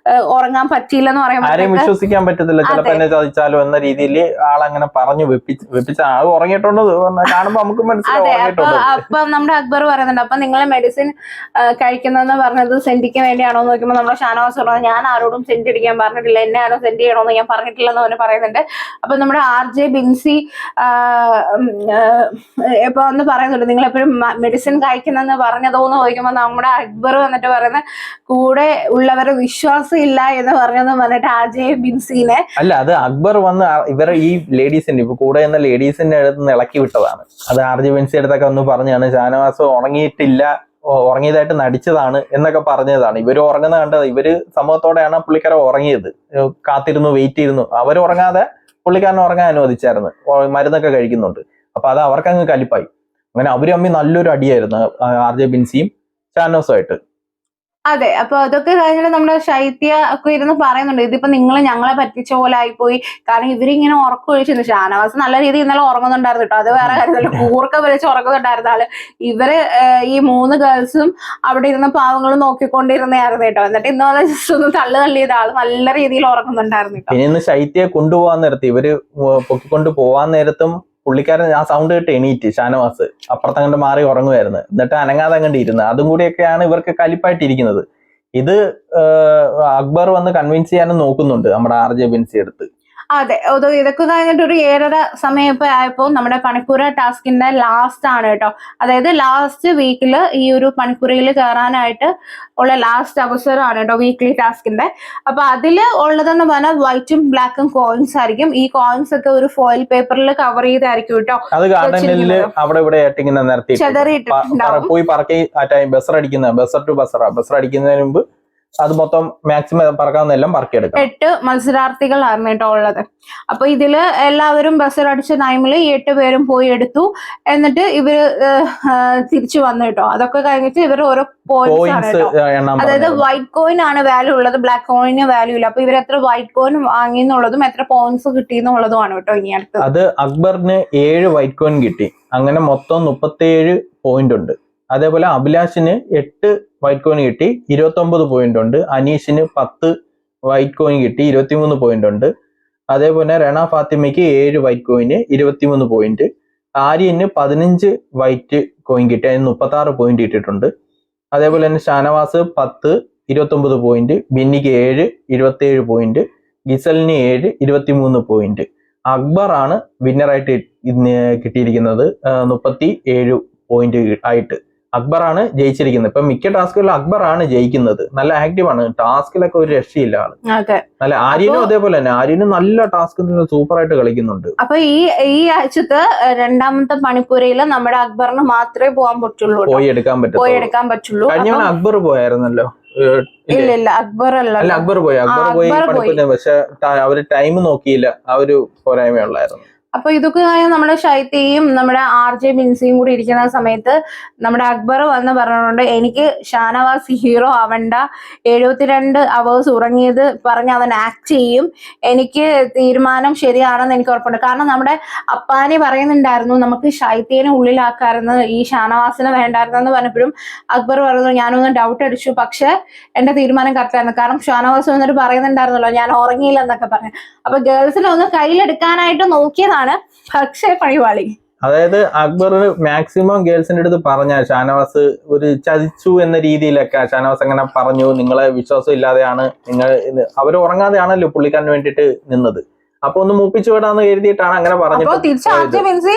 ഉറങ്ങാൻ പറ്റിയില്ലെന്ന് പറയുമ്പോൾ വിശ്വസിക്കാൻ പറ്റത്തില്ല, ചിലപ്പോ എന്നെ ചതിച്ചാലോ എന്ന രീതിയിൽ ആളങ്ങനെ പറഞ്ഞു വെപ്പിച്ച ആൾ ഉറങ്ങിയിട്ടുണ്ട് കാണുമ്പോ നമുക്ക് മനസ്സിലാവും. അപ്പൊ നമ്മുടെ അക്ബർ പറയുന്നുണ്ട്, അപ്പൊ നിങ്ങൾ മെഡിസിൻ കഴിക്കുന്നതെന്ന് പറഞ്ഞത് സെന്റിക്ക് വേണ്ടിയാണോ എന്ന് നോക്കുമ്പോൾ നമ്മുടെ ഷാനവാസ് പറഞ്ഞത്, ഞാൻ ആരോടും സെന്റ് അടിക്കാൻ പറഞ്ഞിട്ടില്ല, എന്നെ ആരോ സെന്റ് ചെയ്യണമെന്ന് ഞാൻ പറഞ്ഞിട്ടില്ലെന്ന് അവന് പറയുന്നുണ്ട്. അപ്പൊ നമ്മുടെ RJ ബിൻസി ഇപ്പൊ ഒന്ന് പറയുന്നുണ്ട്, നിങ്ങൾ എപ്പോഴും മെഡിസിൻ കഴിക്കുന്നെന്ന് പറഞ്ഞതോന്ന് ചോദിക്കുമ്പോൾ നമ്മുടെ അക്ബർ വന്നിട്ട് പറയുന്നത്, കൂടെ ഉള്ളവരെ വിശ്വാസം ഇല്ല എന്ന് പറഞ്ഞെന്ന് പറഞ്ഞിട്ട് RJ ബിൻസിനെ അല്ല, അത് അക്ബർ വന്ന് ഇവരെ ഈ ലേഡീസിന്റെ ഇപ്പൊ കൂടെ എന്ന ലേഡീസിന്റെ അടുത്ത് ഇളക്കി വിട്ടതാണ്. അത് RJ ബിൻസി അടുത്തൊക്കെ ഒന്ന് പറഞ്ഞാണ്, ഷാനവാസ് ഉറങ്ങിയിട്ടില്ല, ഉറങ്ങിയതായിട്ട് നടിച്ചതാണ് എന്നൊക്കെ പറഞ്ഞതാണ്. ഇവര് ഉറങ്ങുന്ന കണ്ടത്, ഇവര് സമൂഹത്തോടെയാണ് പുള്ളിക്കാരൻ ഉറങ്ങിയത്, കാത്തിരുന്നു, വെയിറ്റ് ചെയ്തിരുന്നു. അവരുറങ്ങാതെ പുള്ളിക്കാരനെ ഉറങ്ങാൻ അനുവദിച്ചായിരുന്നു, മരുന്നൊക്കെ കഴിക്കുന്നുണ്ട്. അപ്പൊ അത് അവർക്കങ്ങ് കലിപ്പായി. അങ്ങനെ അവര് തമ്മിൽ നല്ലൊരു അടിയായിരുന്നു RJ ബിൻസിയും ഷാനവാസുമായിട്ട്. അതെ, അപ്പൊ അതൊക്കെ കഴിഞ്ഞിട്ട് നമ്മുടെ ശൈത്യ ഒക്കെ ഇരുന്ന് പറയുന്നുണ്ട്, ഇതിപ്പോ നിങ്ങൾ ഞങ്ങളെ പറ്റിച്ച പോലെ ആയിപ്പോയി, കാരണം ഇവരിങ്ങനെ ഉറക്കം ഒഴിച്ചിരുന്നു. ഷാനവാസ് നല്ല രീതിയിൽ ഇന്നലെ ഉറങ്ങുന്നുണ്ടായിരുന്നു കേട്ടോ, അത് വേറെ കാര്യമല്ല, കൂർക്ക വലിച്ച് ഉറങ്ങുന്നുണ്ടായിരുന്ന ആള്. ഇവര് ഈ 3 ഗേൾസും അവിടെ ഇരുന്ന പാവങ്ങളും നോക്കിക്കൊണ്ടിരുന്നായിരുന്നു കേട്ടോ. എന്നിട്ട് ഇന്നലെ ജസ്റ്റ് ഒന്ന് തള്ളിയത ആള് നല്ല രീതിയിൽ ഉറങ്ങുന്നുണ്ടായിരുന്നു കേട്ടോ. പിന്നെ ഇന്ന് ശൈത്യയെ കൊണ്ടുപോകാൻ നേരത്ത്, ഇവര് പൊക്കിക്കൊണ്ട് പോവാൻ നേരത്തും പുള്ളിക്കാരൻ ആ സൗണ്ട് കേട്ട് എണീറ്റ് ഷാനവാസ് അപ്പുറത്തങ്ങണ്ട് മാറി ഉറങ്ങുമായിരുന്നു. എന്നിട്ട് അനങ്ങാതെ അങ്ങണ്ട് ഇരുന്ന്. അതും കൂടിയൊക്കെയാണ് ഇവർക്ക് കലിപ്പായിട്ടിരിക്കുന്നത്. ഇത് അക്ബർ വന്ന് കൺവിൻസ് ചെയ്യാനും നോക്കുന്നുണ്ട് നമ്മുടെ RJ ബിൻസി എടുത്ത്. അതെ, ഇതൊക്കെ കഴിഞ്ഞിട്ട് ഒരു 7:30 സമയം ആയപ്പോ നമ്മുടെ പണിപ്പുര ടാസ്കിന്റെ ലാസ്റ്റ് ആണ് കേട്ടോ. അതായത് ലാസ്റ്റ് വീക്കില് ഈ ഒരു പണിപ്പുരയിൽ കയറാനായിട്ട് ഉള്ള ലാസ്റ്റ് അവസരമാണ് കേട്ടോ വീക്ക്ലി ടാസ്കിന്റെ. അപ്പൊ അതില് ഉള്ളതെന്ന് പറഞ്ഞാൽ വൈറ്റും ബ്ലാക്കും കോയിൻസ് ആയിരിക്കും. ഈ കോയിൻസ് ഒക്കെ ഒരു ഫോയിൽ പേപ്പറിൽ കവർ ചെയ്തായിരിക്കും കേട്ടോ. അത് ഗാർഡനിൽ അവിടെ ഇവിടെ ഇങ്ങനെ നിർത്തി പോയി പറക്കി ബസർ അടിക്കുന്നതിന് മുമ്പ് അത് മൊത്തം മാക്സിമം പറക്കാവുന്നെല്ലാം പറക്കിയെടുക്കാം. 8 മത്സരാർത്ഥികളാണ് കേട്ടോ ഉള്ളത്. അപ്പൊ ഇതില് എല്ലാവരും ബസർ അടിച്ച ടൈമിൽ 8 പേരും പോയി എടുത്തു. എന്നിട്ട് ഇവര് തിരിച്ചു വന്നു കേട്ടോ. അതൊക്കെ കഴിഞ്ഞിട്ട് ഇവർ ഓരോ പോയിന്റ്സ് ആണ് കേട്ടോ. അതായത് വൈറ്റ് കോയിൻ ആണ് വാല്യൂ ഉള്ളത്, ബ്ലാക്ക് കോയിന് വാല്യൂ ഇല്ല. അപ്പൊ ഇവർ എത്ര വൈറ്റ് കോയിൻ വാങ്ങിയെന്നുള്ളതും എത്ര പോയിന്റ്സ് കിട്ടിയെന്നുള്ളതുമാണ് കേട്ടോ ഇനി അടുത്തത്. അത് അക്ബറിന് 7 വൈറ്റ് കോയിൻ കിട്ടി. അങ്ങനെ മൊത്തം 37 പോയിന്റ് ഉണ്ട്. അതേപോലെ അഭിലാഷിന് 8 വൈറ്റ് കോയിൻ കിട്ടി, 29 പോയിന്റ് ഉണ്ട്. അനീഷിന് 10 വൈറ്റ് കോയിൻ കിട്ടി, 23 പോയിന്റ് ഉണ്ട്. അതേപോലെ റണ ഫാത്തിമയ്ക്ക് 7 വൈറ്റ് കോയിന്, 23 പോയിന്റ്. ആര്യന് 15 വൈറ്റ് കോയിൻ കിട്ടി, അതിന് 36 പോയിന്റ് കിട്ടിയിട്ടുണ്ട്. അതേപോലെ തന്നെ ഷാനവാസ് 10, 29 പോയിന്റ്. ബിന്നിക്ക് 7, 27 പോയിന്റ്. ഗിസലിന് 7, 23 പോയിന്റ്. അക്ബറാണ് വിന്നറായിട്ട് കിട്ടിയിരിക്കുന്നത് 37 പോയിന്റ് ആയിട്ട്. അക്ബറാണ് ജയിച്ചിരിക്കുന്നത്. ഇപ്പൊ മിക്ക ടാസ്കുകളിലും അക്ബറാണ് ജയിക്കുന്നത്. നല്ല ആക്റ്റീവാണ്, ടാസ്കിലൊക്കെ ഒരു രക്ഷയില്ല ആള്. നല്ല ആര്യനും അതേപോലെ തന്നെ, ആര്യനും നല്ല ടാസ്ക് സൂപ്പർ ആയിട്ട് കളിക്കുന്നുണ്ട്. അപ്പൊ ഈ ആഴ്ചത്തെ 2ാമത്തെ പണിപ്പുരയില് നമ്മുടെ അക്ബറിന് മാത്രമേ പോകാൻ പറ്റുള്ളൂ, പോയി എടുക്കാൻ പറ്റുള്ളൂ. കഴിഞ്ഞ അക്ബർ പോയായിരുന്നല്ലോ. ഇല്ല അക്ബർ അക്ബർ പോയി പണിപ്പുര, പക്ഷെ അവര് ടൈം നോക്കിയില്ല, ആ ഒരു പോരായ്മയുള്ളായിരുന്നു. അപ്പൊ ഇതൊക്കെ കഴിഞ്ഞ് നമ്മുടെ ശൈത്യയും നമ്മുടെ RJ ബിൻസിയും കൂടി ഇരിക്കുന്ന സമയത്ത് നമ്മുടെ അക്ബർ വന്ന് പറഞ്ഞിട്ടുണ്ട്, എനിക്ക് ഷാനവാസ് ഹീറോ ആവണ്ട, 72 അവേഴ്സ് ഉറങ്ങിയത് പറഞ്ഞ് അവൻ ആക്ട് ചെയ്യും, എനിക്ക് തീരുമാനം ശരിയാണെന്ന് എനിക്ക് ഉറപ്പുണ്ട്. കാരണം നമ്മുടെ അപ്പാനി പറയുന്നുണ്ടായിരുന്നു നമുക്ക് ശൈത്യനെ ഉള്ളിലാക്കായിരുന്നു, ഈ ഷാനവാസിനെ വേണ്ടായിരുന്നെന്ന് പറഞ്ഞപ്പോഴും അക്ബർ പറഞ്ഞു ഞാനൊന്ന് ഡൗട്ട് അടിച്ചു, പക്ഷെ എന്റെ തീരുമാനം കറക്റ്റായിരുന്നു. കാരണം ഷാനവാസ് വന്നിട്ട് പറയുന്നുണ്ടായിരുന്നല്ലോ ഞാൻ ഉറങ്ങിയില്ലെന്നൊക്കെ പറഞ്ഞു. അപ്പൊ ഗേൾസിനെ ഒന്ന് കയ്യിലെടുക്കാനായിട്ട് നോക്കിയതാണ്, പക്ഷേ പണിവാളി. അതായത് അക്ബർ മാക്സിമം ഗേൾസിന്റെ അടുത്ത് പറഞ്ഞ ഷാനവാസ് ഒരു ചതിച്ചു എന്ന രീതിയിലൊക്കെ ഷാനവാസ് അങ്ങനെ പറഞ്ഞു, നിങ്ങളെ വിശ്വാസം ഇല്ലാതെയാണ് നിങ്ങൾ, അവർ ഉറങ്ങാതെയാണല്ലോ പുള്ളിക്കാരന് വേണ്ടിയിട്ട് നിന്നത്, അപ്പൊ ഒന്ന് മൂപ്പിച്ചു വിടാന്ന് എഴുതിയിട്ടാണ് അങ്ങനെ അപ്പൊ തിരിച്ച് RJ ബിൻസി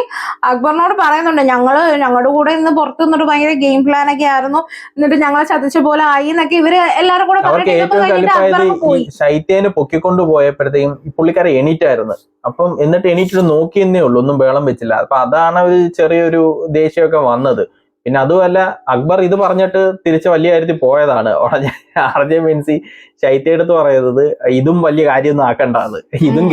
അക്ബറിനോട് പറയുന്നുണ്ട്, ഞങ്ങളുടെ കൂടെ ഇന്ന് പുറത്തു നിന്നിട്ട് ഭയങ്കര ഗെയിം പ്ലാൻ ഒക്കെ ആയിരുന്നു, എന്നിട്ട് ഞങ്ങളെ ചതിച്ച പോലെ ആയി എന്നൊക്കെ ഇവര് എല്ലാരും കൂടെ അവർക്ക് ഏറ്റവും കലിപ്പായത് ഈ ശൈത്യനെ പൊക്കിക്കൊണ്ട് പോയപ്പോഴത്തേക്കും ഈ പുള്ളിക്കാരെ എണീറ്റായിരുന്നു. അപ്പം എന്നിട്ട് എണീറ്റിട്ട് നോക്കിയെന്നേ ഉള്ളൂ, ഒന്നും ബേളം വെച്ചില്ല. അപ്പൊ അതാണ് ഒരു ചെറിയൊരു ദേഷ്യമൊക്കെ വന്നത്. പിന്നെ അതുമല്ല അക്ബർ ഇത് പറഞ്ഞിട്ട് തിരിച്ച് വലിയ കാര്യത്തിൽ പോയതാണ്. RJ ബിൻസി ശൈത്യ എടുത്ത് പറയുന്നത് ഇതും വലിയ കാര്യമൊന്നും ആക്കണ്ടാന്ന്, ഇതും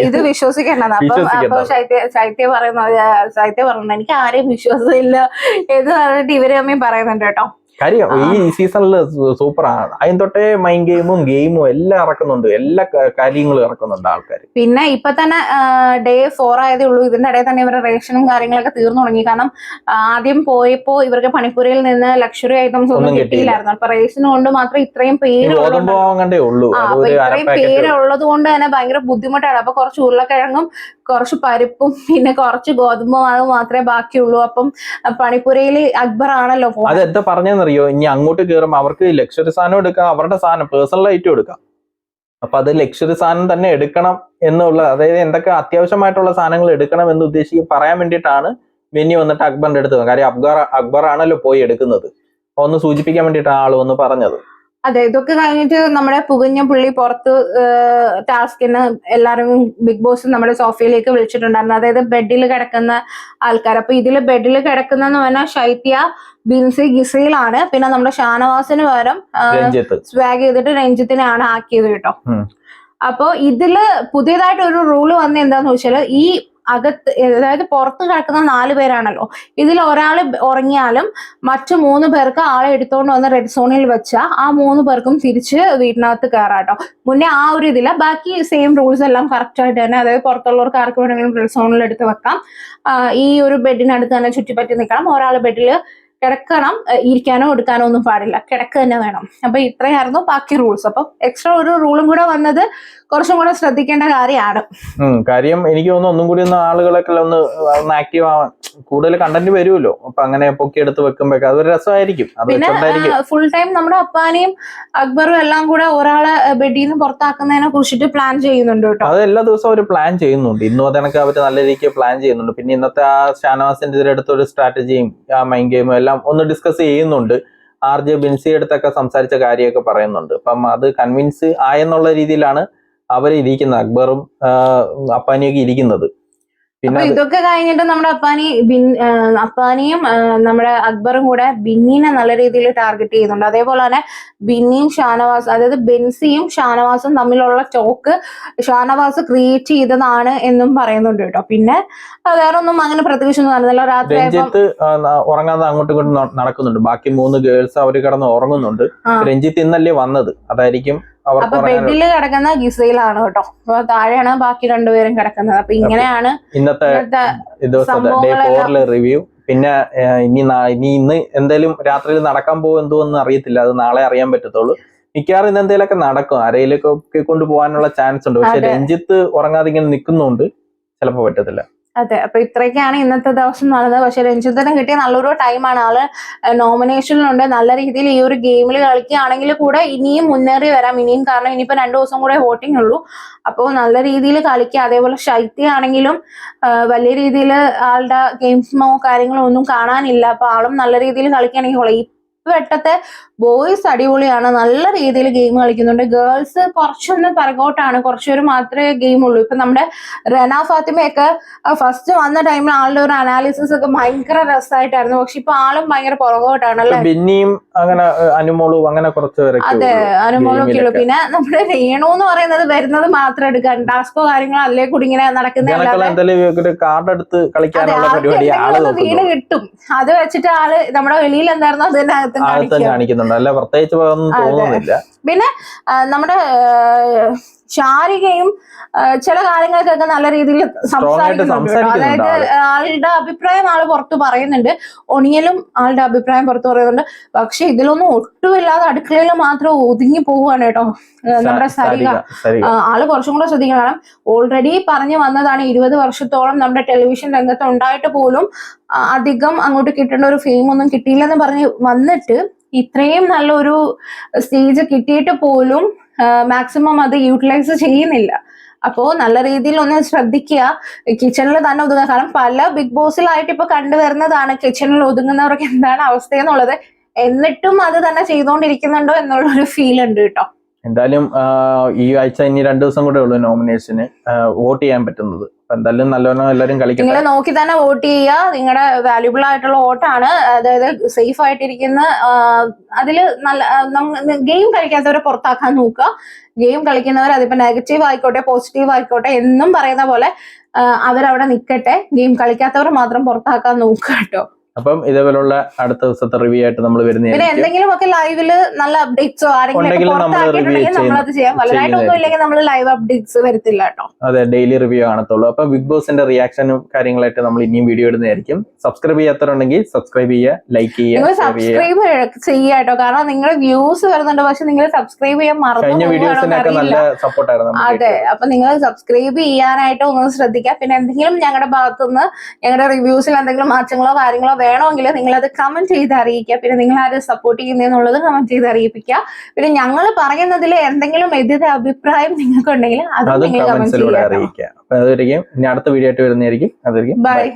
ഇത് വിശ്വസിക്കേണ്ടത്. അപ്പൊ ശൈത്യ പറയുന്നത് എനിക്ക് ആരെയും വിശ്വാസമില്ല എന്ന് പറഞ്ഞിട്ട് ഇവര് തമ്മിൽ പറയുന്നുണ്ട് കേട്ടോ. കാര്യം ഈ സീസണിൽ സൂപ്പറാണ്. അതിന് തൊട്ടേ മൈൻഡ് ഗെയിമും എല്ലാം ഇറക്കുന്നുണ്ട്, എല്ലാ കാര്യങ്ങളും ഇറക്കുന്നുണ്ട് ആൾക്കാർ. പിന്നെ ഇപ്പൊ തന്നെ Day 4 ആയതേ ഉള്ളൂ. ഇതിന്റെ ഇടയിൽ തന്നെ ഇവരുടെ റേഷനും കാര്യങ്ങളൊക്കെ തീർന്നു തുടങ്ങി. കാരണം ആദ്യം പോയപ്പോ ഇവർക്ക് പണിപ്പുരയിൽ നിന്ന് ലക്ഷറി ഐറ്റംസ് ഒന്നും കിട്ടിയില്ലായിരുന്നു. അപ്പൊ റേഷന് കൊണ്ട് മാത്രം ഇത്രയും പേരുള്ളത് കൊണ്ട് തന്നെ ഭയങ്കര ബുദ്ധിമുട്ടാണ്. അപ്പൊ കുറച്ച് ഉരുളക്കിഴങ്ങും കുറച്ച് പരിപ്പും പിന്നെ കുറച്ച് ഗോതമ്പും അത് മാത്രമേ ബാക്കിയുള്ളൂ. അപ്പം പണിപ്പുരയിൽ അക്ബർ ആണല്ലോ പോകുന്നത്. അതെന്താ പറഞ്ഞെന്നറിയോ, ഇനി അങ്ങോട്ട് കയറുമ്പോൾ അവർക്ക് ലക്ഷറി സാധനം എടുക്കാം, അവരുടെ സാധനം പേഴ്സണൽ ഐറ്റം എടുക്കാം. അപ്പൊ അത് ലക്ഷറി സാധനം തന്നെ എടുക്കണം എന്നുള്ള, അതായത് എന്തൊക്കെ അത്യാവശ്യമായിട്ടുള്ള സാധനങ്ങൾ എടുക്കണം എന്ന് പറയാൻ വേണ്ടിയിട്ടാണ് വെന്നി വന്നിട്ട് അക്ബറിന്റെ അടുത്ത്. കാര്യം അക്ബർ ആണല്ലോ പോയി എടുക്കുന്നത്. ഒന്ന് സൂചിപ്പിക്കാൻ വേണ്ടിയിട്ടാണ് ആള് വന്ന് പറഞ്ഞത്. അതെ, ഇതൊക്കെ കഴിഞ്ഞിട്ട് നമ്മുടെ പുകഞ്ഞ പുള്ളി പുറത്ത് ടാസ്കിന് എല്ലാവരും ബിഗ് ബോസ് നമ്മുടെ സോഫയിലേക്ക് വിളിച്ചിട്ടുണ്ടായിരുന്നു. അതായത് ബെഡിൽ കിടക്കുന്ന ആൾക്കാർ. അപ്പൊ ഇതില് ബെഡിൽ കിടക്കുന്ന പറഞ്ഞാൽ ശൈത്യ, ബിൻസി, ഗിസയിലാണ്. പിന്നെ നമ്മുടെ ഷാനവാസിന് പകരം സ്വാഗ് ചെയ്തിട്ട് രഞ്ജിത്തിനെയാണ് ആക്കിയത് കേട്ടോ. അപ്പൊ ഇതില് പുതിയതായിട്ട് ഒരു റൂള് വന്ന എന്താന്ന് വെച്ചാല്, ഈ അകത്ത് അതായത് പുറത്ത് കിടക്കുന്ന 4 പേരാണല്ലോ, ഇതിൽ ഒരാൾ ഉറങ്ങിയാലും മറ്റു 3 പേർക്ക് ആളെ എടുത്തോണ്ട് വന്ന് റെഡ് സോണിൽ വെച്ചാൽ ആ 3 പേർക്കും തിരിച്ച് വീട്ടിനകത്ത് കയറാട്ടോ. മുന്നേ ആ ഒരു ഇതില്ല, ബാക്കി സെയിം റൂൾസ് എല്ലാം കറക്റ്റ് ആയിട്ട് തന്നെ. അതായത് പുറത്തുള്ളവർക്ക് ആർക്ക് വേണമെങ്കിലും റെഡ് സോണിൽ എടുത്ത് വെക്കാം. ഈ ഒരു ബെഡിനടുത്ത് തന്നെ ചുറ്റിപ്പറ്റി നിൽക്കണം. ഒരാൾ ബെഡിൽ കിടക്കണം, ഇരിക്കാനോ എടുക്കാനോ ഒന്നും പാടില്ല, കിടക്കുക തന്നെ വേണം. അപ്പൊ ഇത്രയായിരുന്നു ബാക്കി റൂൾസ്. അപ്പൊ എക്സ്ട്രാ ഒരു റൂളും കൂടെ വന്നത് കുറച്ചും കൂടെ ശ്രദ്ധിക്കേണ്ട കാര്യമാണ്. കാര്യം എനിക്ക് തോന്നുന്നു ഒന്നും കൂടി ഒന്ന് ആളുകളൊക്കെ ഒന്ന് ആക്റ്റീവ് ആവാൻ, കൂടുതൽ കണ്ടന്റ് വരുമല്ലോ. അപ്പൊ അങ്ങനെ പൊക്കി എടുത്ത് വെക്കുമ്പോഴേക്കും അതൊരു രസമായിരിക്കും. പിന്നെ ഫുൾ ടൈം നമ്മുടെ അപ്പാനിയും അക്ബറും എല്ലാം കൂടെ ഒരാളെ ബെഡിൽ നിന്ന് പുറത്താക്കുന്നതിനെ കുറിച്ചിട്ട് പ്ലാൻ ചെയ്യുന്നുണ്ട് കേട്ടോ. അത് എല്ലാ ദിവസവും അവർ പ്ലാൻ ചെയ്യുന്നുണ്ട്. ഇന്നും അതൊക്കെ അവർ നല്ല രീതിക്ക് പ്ലാൻ ചെയ്യുന്നുണ്ട്. പിന്നെ ഇന്നത്തെ ആ ഷാനവാസിന്റെ ഇതിലെടുത്തൊരു സ്ട്രാറ്റജിയും ആ മൈൻഡ് ഗെയിമും എല്ലാം ഒന്ന് ഡിസ്കസ് ചെയ്യുന്നുണ്ട്. RJ ബിൻസി അടുത്തൊക്കെ സംസാരിച്ച കാര്യമൊക്കെ പറയുന്നുണ്ട്. അപ്പം അത് കൺവിൻസ് ആയെന്നുള്ള രീതിയിലാണ് അവർ ഇരിക്കുന്നത്, അക്ബറും അപ്പാനിയൊക്കെ ഇരിക്കുന്നത്. പിന്നെ ഇതൊക്കെ കഴിഞ്ഞിട്ട് നമ്മുടെ അപ്പാനിയും നമ്മുടെ അക്ബറും കൂടെ ബിന്നിനെ നല്ല രീതിയിൽ ടാർഗറ്റ് ചെയ്യുന്നുണ്ട്. അതേപോലെ തന്നെ ബിന്നിയും ഷാനവാസ്, അതായത് ബെൻസിയും ഷാനവാസും തമ്മിലുള്ള ടോക്ക് ഷാനവാസ് ക്രിയേറ്റ് ചെയ്തതാണ് എന്നും പറയുന്നുണ്ട് കേട്ടോ. പിന്നെ വേറെ ഒന്നും അങ്ങനെ പ്രത്യേകിച്ചൊന്നും നടന്നില്ല. രാത്രി രഞ്ജിത്ത് ഉറങ്ങാതെ അങ്ങോട്ടും ഇങ്ങോട്ടും നടക്കുന്നുണ്ട്. ബാക്കി 3 ഗേൾസ് അവർ കിടന്ന് ഉറങ്ങുന്നുണ്ട്. രഞ്ജിത്ത് ഇന്നല്ലേ വന്നത്, അതായിരിക്കും. അപ്പൊ ബെഡില് കിടക്കുന്ന ഗിസയിലാണ് കേട്ടോ. അപ്പൊ താഴെയാണ് ബാക്കി 2 പേരും കിടക്കുന്നത്. അപ്പൊ ഇങ്ങനെയാണ് ഇന്നത്തെ ദിവസത്തെ Day 4 റിവ്യൂ. പിന്നെ ഇന്ന് എന്തായാലും രാത്രിയിൽ നടക്കാൻ പോകും എന്തോന്ന് അറിയത്തില്ല, അത് നാളെ അറിയാൻ പറ്റത്തുള്ളൂ. മിക്കവാറും ഇന്ന് എന്തെങ്കിലുമൊക്കെ നടക്കും, ആരെയിലൊക്കെ കൊണ്ടുപോകാനുള്ള ചാൻസ് ഉണ്ട്. പക്ഷെ രഞ്ജിത്ത് ഉറങ്ങാതെ ഇങ്ങനെ നിൽക്കുന്നുണ്ട്, ചിലപ്പോ പറ്റത്തില്ല. അതെ, അപ്പൊ ഇത്രയൊക്കെയാണ് ഇന്നത്തെ ദിവസം നടന്നത്. പക്ഷെ രഞ്ജിത്തിന് കിട്ടിയ നല്ലൊരു ടൈമാണ്. ആള് നോമിനേഷനിലുണ്ട്. നല്ല രീതിയിൽ ഈ ഒരു ഗെയിമിൽ കളിക്കുകയാണെങ്കിൽ കൂടെ ഇനിയും മുന്നേറി വരാം. ഇനിയും, കാരണം ഇനിയിപ്പോ 2 ദിവസം കൂടെ വോട്ടിംഗ് ഉള്ളൂ. അപ്പോൾ നല്ല രീതിയിൽ കളിക്കുക. അതേപോലെ ശൈത്യ ആണെങ്കിലും വലിയ രീതിയിൽ ആളുടെ ഗെയിംസോ കാര്യങ്ങളോ ഒന്നും കാണാനില്ല. അപ്പൊ ആളും നല്ല രീതിയിൽ കളിക്കുകയാണെങ്കിൽ വെട്ടത്തെ ബോയ്സ് അടിപൊളിയാണ്, നല്ല രീതിയിൽ ഗെയിം കളിക്കുന്നുണ്ട്. ഗേൾസ് കുറച്ചൊന്ന് പിറകോട്ടാണ്, കുറച്ചുപേര് മാത്രമേ ഗെയിം ഉള്ളൂ. ഇപ്പൊ നമ്മുടെ റെന ഫാത്തിമയൊക്കെ ഫസ്റ്റ് വന്ന ടൈമിൽ ആളുടെ ഒരു അനാലിസിസ് ഒക്കെ ഭയങ്കര രസമായിട്ടായിരുന്നു. പക്ഷെ ഇപ്പൊ ആളും ഭയങ്കര പുറകോട്ടാണ് അല്ലെ. ബിന്നിയും അങ്ങനെ അനുമോളും അങ്ങനെ കുറച്ച് പേരൊക്കെ. അതെ, അനുമോളൊക്കെ ഉള്ളു. പിന്നെ നമ്മുടെ രേണു എന്ന് പറയുന്നത് വരുന്നത് മാത്രം എടുക്കാൻ, ടാസ്കോ കാര്യങ്ങളോ അല്ലേ കൂടി ഇങ്ങനെ നടക്കുന്ന കാർഡ് എടുത്ത് കളിക്കാനുള്ള പരിപാടി വീണ് കിട്ടും. അത് വെച്ചിട്ട് ആള് നമ്മുടെ വെളിയിൽ എന്തായിരുന്നു അതിനകത്ത് കാണിക്കുന്നുണ്ട്. അല്ല പ്രത്യേകിച്ച് തോന്നുന്നില്ല. പിന്നെ നമ്മുടെ ശാരികയും ചില കാര്യങ്ങൾക്കൊക്കെ നല്ല രീതിയിൽ സംസാരിക്കുന്നുണ്ട്. അതായത് ആളുടെ അഭിപ്രായം ആള് പുറത്ത് പറയുന്നുണ്ട്. ഒണിയലും ആളുടെ അഭിപ്രായം പുറത്ത് പറയുന്നുണ്ട്. പക്ഷെ ഇതിലൊന്നും ഒട്ടുമില്ലാതെ അടുക്കളയിൽ മാത്രം ഒതുങ്ങി പോവുകയാണ് കേട്ടോ നമ്മുടെ സരിക. ആള് കുറച്ചും കൂടെ ശ്രദ്ധിക്കണം. കാരണം ഓൾറെഡി പറഞ്ഞു വന്നതാണ് 20 വർഷത്തോളം നമ്മുടെ ടെലിവിഷൻ രംഗത്ത് ഉണ്ടായിട്ട് പോലും അധികം അങ്ങോട്ട് കിട്ടേണ്ട ഒരു ഫെയിം ഒന്നും കിട്ടിയില്ലെന്ന് പറഞ്ഞ് വന്നിട്ട് ഇത്രയും നല്ലൊരു സ്റ്റേജ് കിട്ടിയിട്ട് പോലും മാക്സിമം അത് യൂട്ടിലൈസ് ചെയ്യുന്നില്ല. അപ്പോ നല്ല രീതിയിൽ ഒന്ന് ശ്രദ്ധിക്കുക, കിച്ചണിൽ തന്നെ ഒതുങ്ങുക. കാരണം പല ബിഗ് ബോസിലായിട്ട് ഇപ്പൊ കണ്ടുവരുന്നതാണ് കിച്ചണിൽ ഒതുങ്ങുന്നവർക്ക് എന്താണ് അവസ്ഥയെന്നുള്ളത്. എന്നിട്ടും അത് തന്നെ ചെയ്തുകൊണ്ടിരിക്കുന്നുണ്ടോ എന്നുള്ളൊരു ഫീൽ ഉണ്ട് കേട്ടോ. എന്തായാലും ഈ ആഴ്ച ഇനി 2 ദിവസം കൂടെ ഉള്ളൂ നോമിനേഷന് വോട്ട് ചെയ്യാൻ പറ്റുന്നത്. എന്തായാലും നല്ലോണം എല്ലാവരും കളിക്കണം. നിങ്ങൾ നോക്കി തന്നെ വോട്ട് ചെയ്യുക. നിങ്ങളുടെ വാല്യുബിൾ ആയിട്ടുള്ള വോട്ടാണ്. അതായത് സേഫ് ആയിട്ടിരിക്കുന്ന അതിൽ നല്ല ഗെയിം കളിക്കാത്തവരെ പുറത്താക്കാൻ നോക്കുക. ഗെയിം കളിക്കുന്നവർ അതിപ്പോ നെഗറ്റീവ് ആയിക്കോട്ടെ പോസിറ്റീവ് ആയിക്കോട്ടെ എന്നും പറയുന്ന പോലെ അവരവിടെ നിൽക്കട്ടെ. ഗെയിം കളിക്കാത്തവർ മാത്രം പുറത്താക്കാൻ നോക്കുക കേട്ടോ. അപ്പം ഇതേപോലുള്ള അടുത്ത ദിവസത്തെ റിവ്യൂ ആയിട്ട് നമ്മൾ വരുന്നത്. പിന്നെ എന്തെങ്കിലും ഒക്കെ ലൈവില് നല്ല അപ്ഡേറ്റ്സോ ആരെങ്കിലും നമ്മളത് ചെയ്യാം. വലുതായിട്ടൊന്നും ഇല്ലെങ്കിൽ നമ്മൾ ലൈവ് അപ്ഡേറ്റ്സ് വരത്തില്ല കേട്ടോ. അതെ, ഡെയിലി റിവ്യൂ കാണത്തുള്ളൂ. അപ്പൊ ബിഗ് ബോസിന്റെ റിയാക്ഷനും കാര്യങ്ങളായിട്ട് നമ്മൾ ഇനിയും വീഡിയോ ഇടുന്നതായിരിക്കും. സബ്സ്ക്രൈബ് ചെയ്യാത്തവരുണ്ടെങ്കിൽ സബ്സ്ക്രൈബ് ചെയ്യുക, ലൈക്ക് ചെയ്യുക, സബ്സ്ക്രൈബ് ചെയ്യുക കേട്ടോ. കാരണം നിങ്ങളുടെ വ്യൂസ് വരുന്നുണ്ട്, പക്ഷെ നിങ്ങൾ സബ്സ്ക്രൈബ് ചെയ്യാൻ മറന്നു. കഴിഞ്ഞ വീഡിയോസിനൊക്കെ നല്ല സപ്പോർട്ടായിരുന്നു. അതെ, അപ്പൊ നിങ്ങൾ സബ്സ്ക്രൈബ് ചെയ്യാനായിട്ട് ഒന്ന് ശ്രദ്ധിക്കുക. പിന്നെ എന്തെങ്കിലും ഞങ്ങളുടെ ഭാഗത്തുനിന്ന് ഞങ്ങളുടെ റിവ്യൂസിൽ എന്തെങ്കിലും മാറ്റങ്ങളോ കാര്യങ്ങളോ വേണമെങ്കിൽ നിങ്ങൾ അത് കമന്റ് ചെയ്ത് അറിയിക്കുക. പിന്നെ നിങ്ങൾ ആരും സപ്പോർട്ട് ചെയ്യുന്നതെന്നുള്ളത് കമന്റ് ചെയ്ത് അറിയിപ്പിക്കുക. പിന്നെ ഞങ്ങൾ പറയുന്നതിൽ എന്തെങ്കിലും എതിർ അഭിപ്രായം നിങ്ങൾക്ക് ഉണ്ടെങ്കിൽ അത് നിങ്ങൾ കമന്റ് ചെയ്യുക. അറിയിക്കുക. അപ്പൊ അതായിരിക്കും ഇനി അടുത്ത വീഡിയോ ആയിട്ട് വരുന്നതായിരിക്കും. അതായിരിക്കും ബൈ.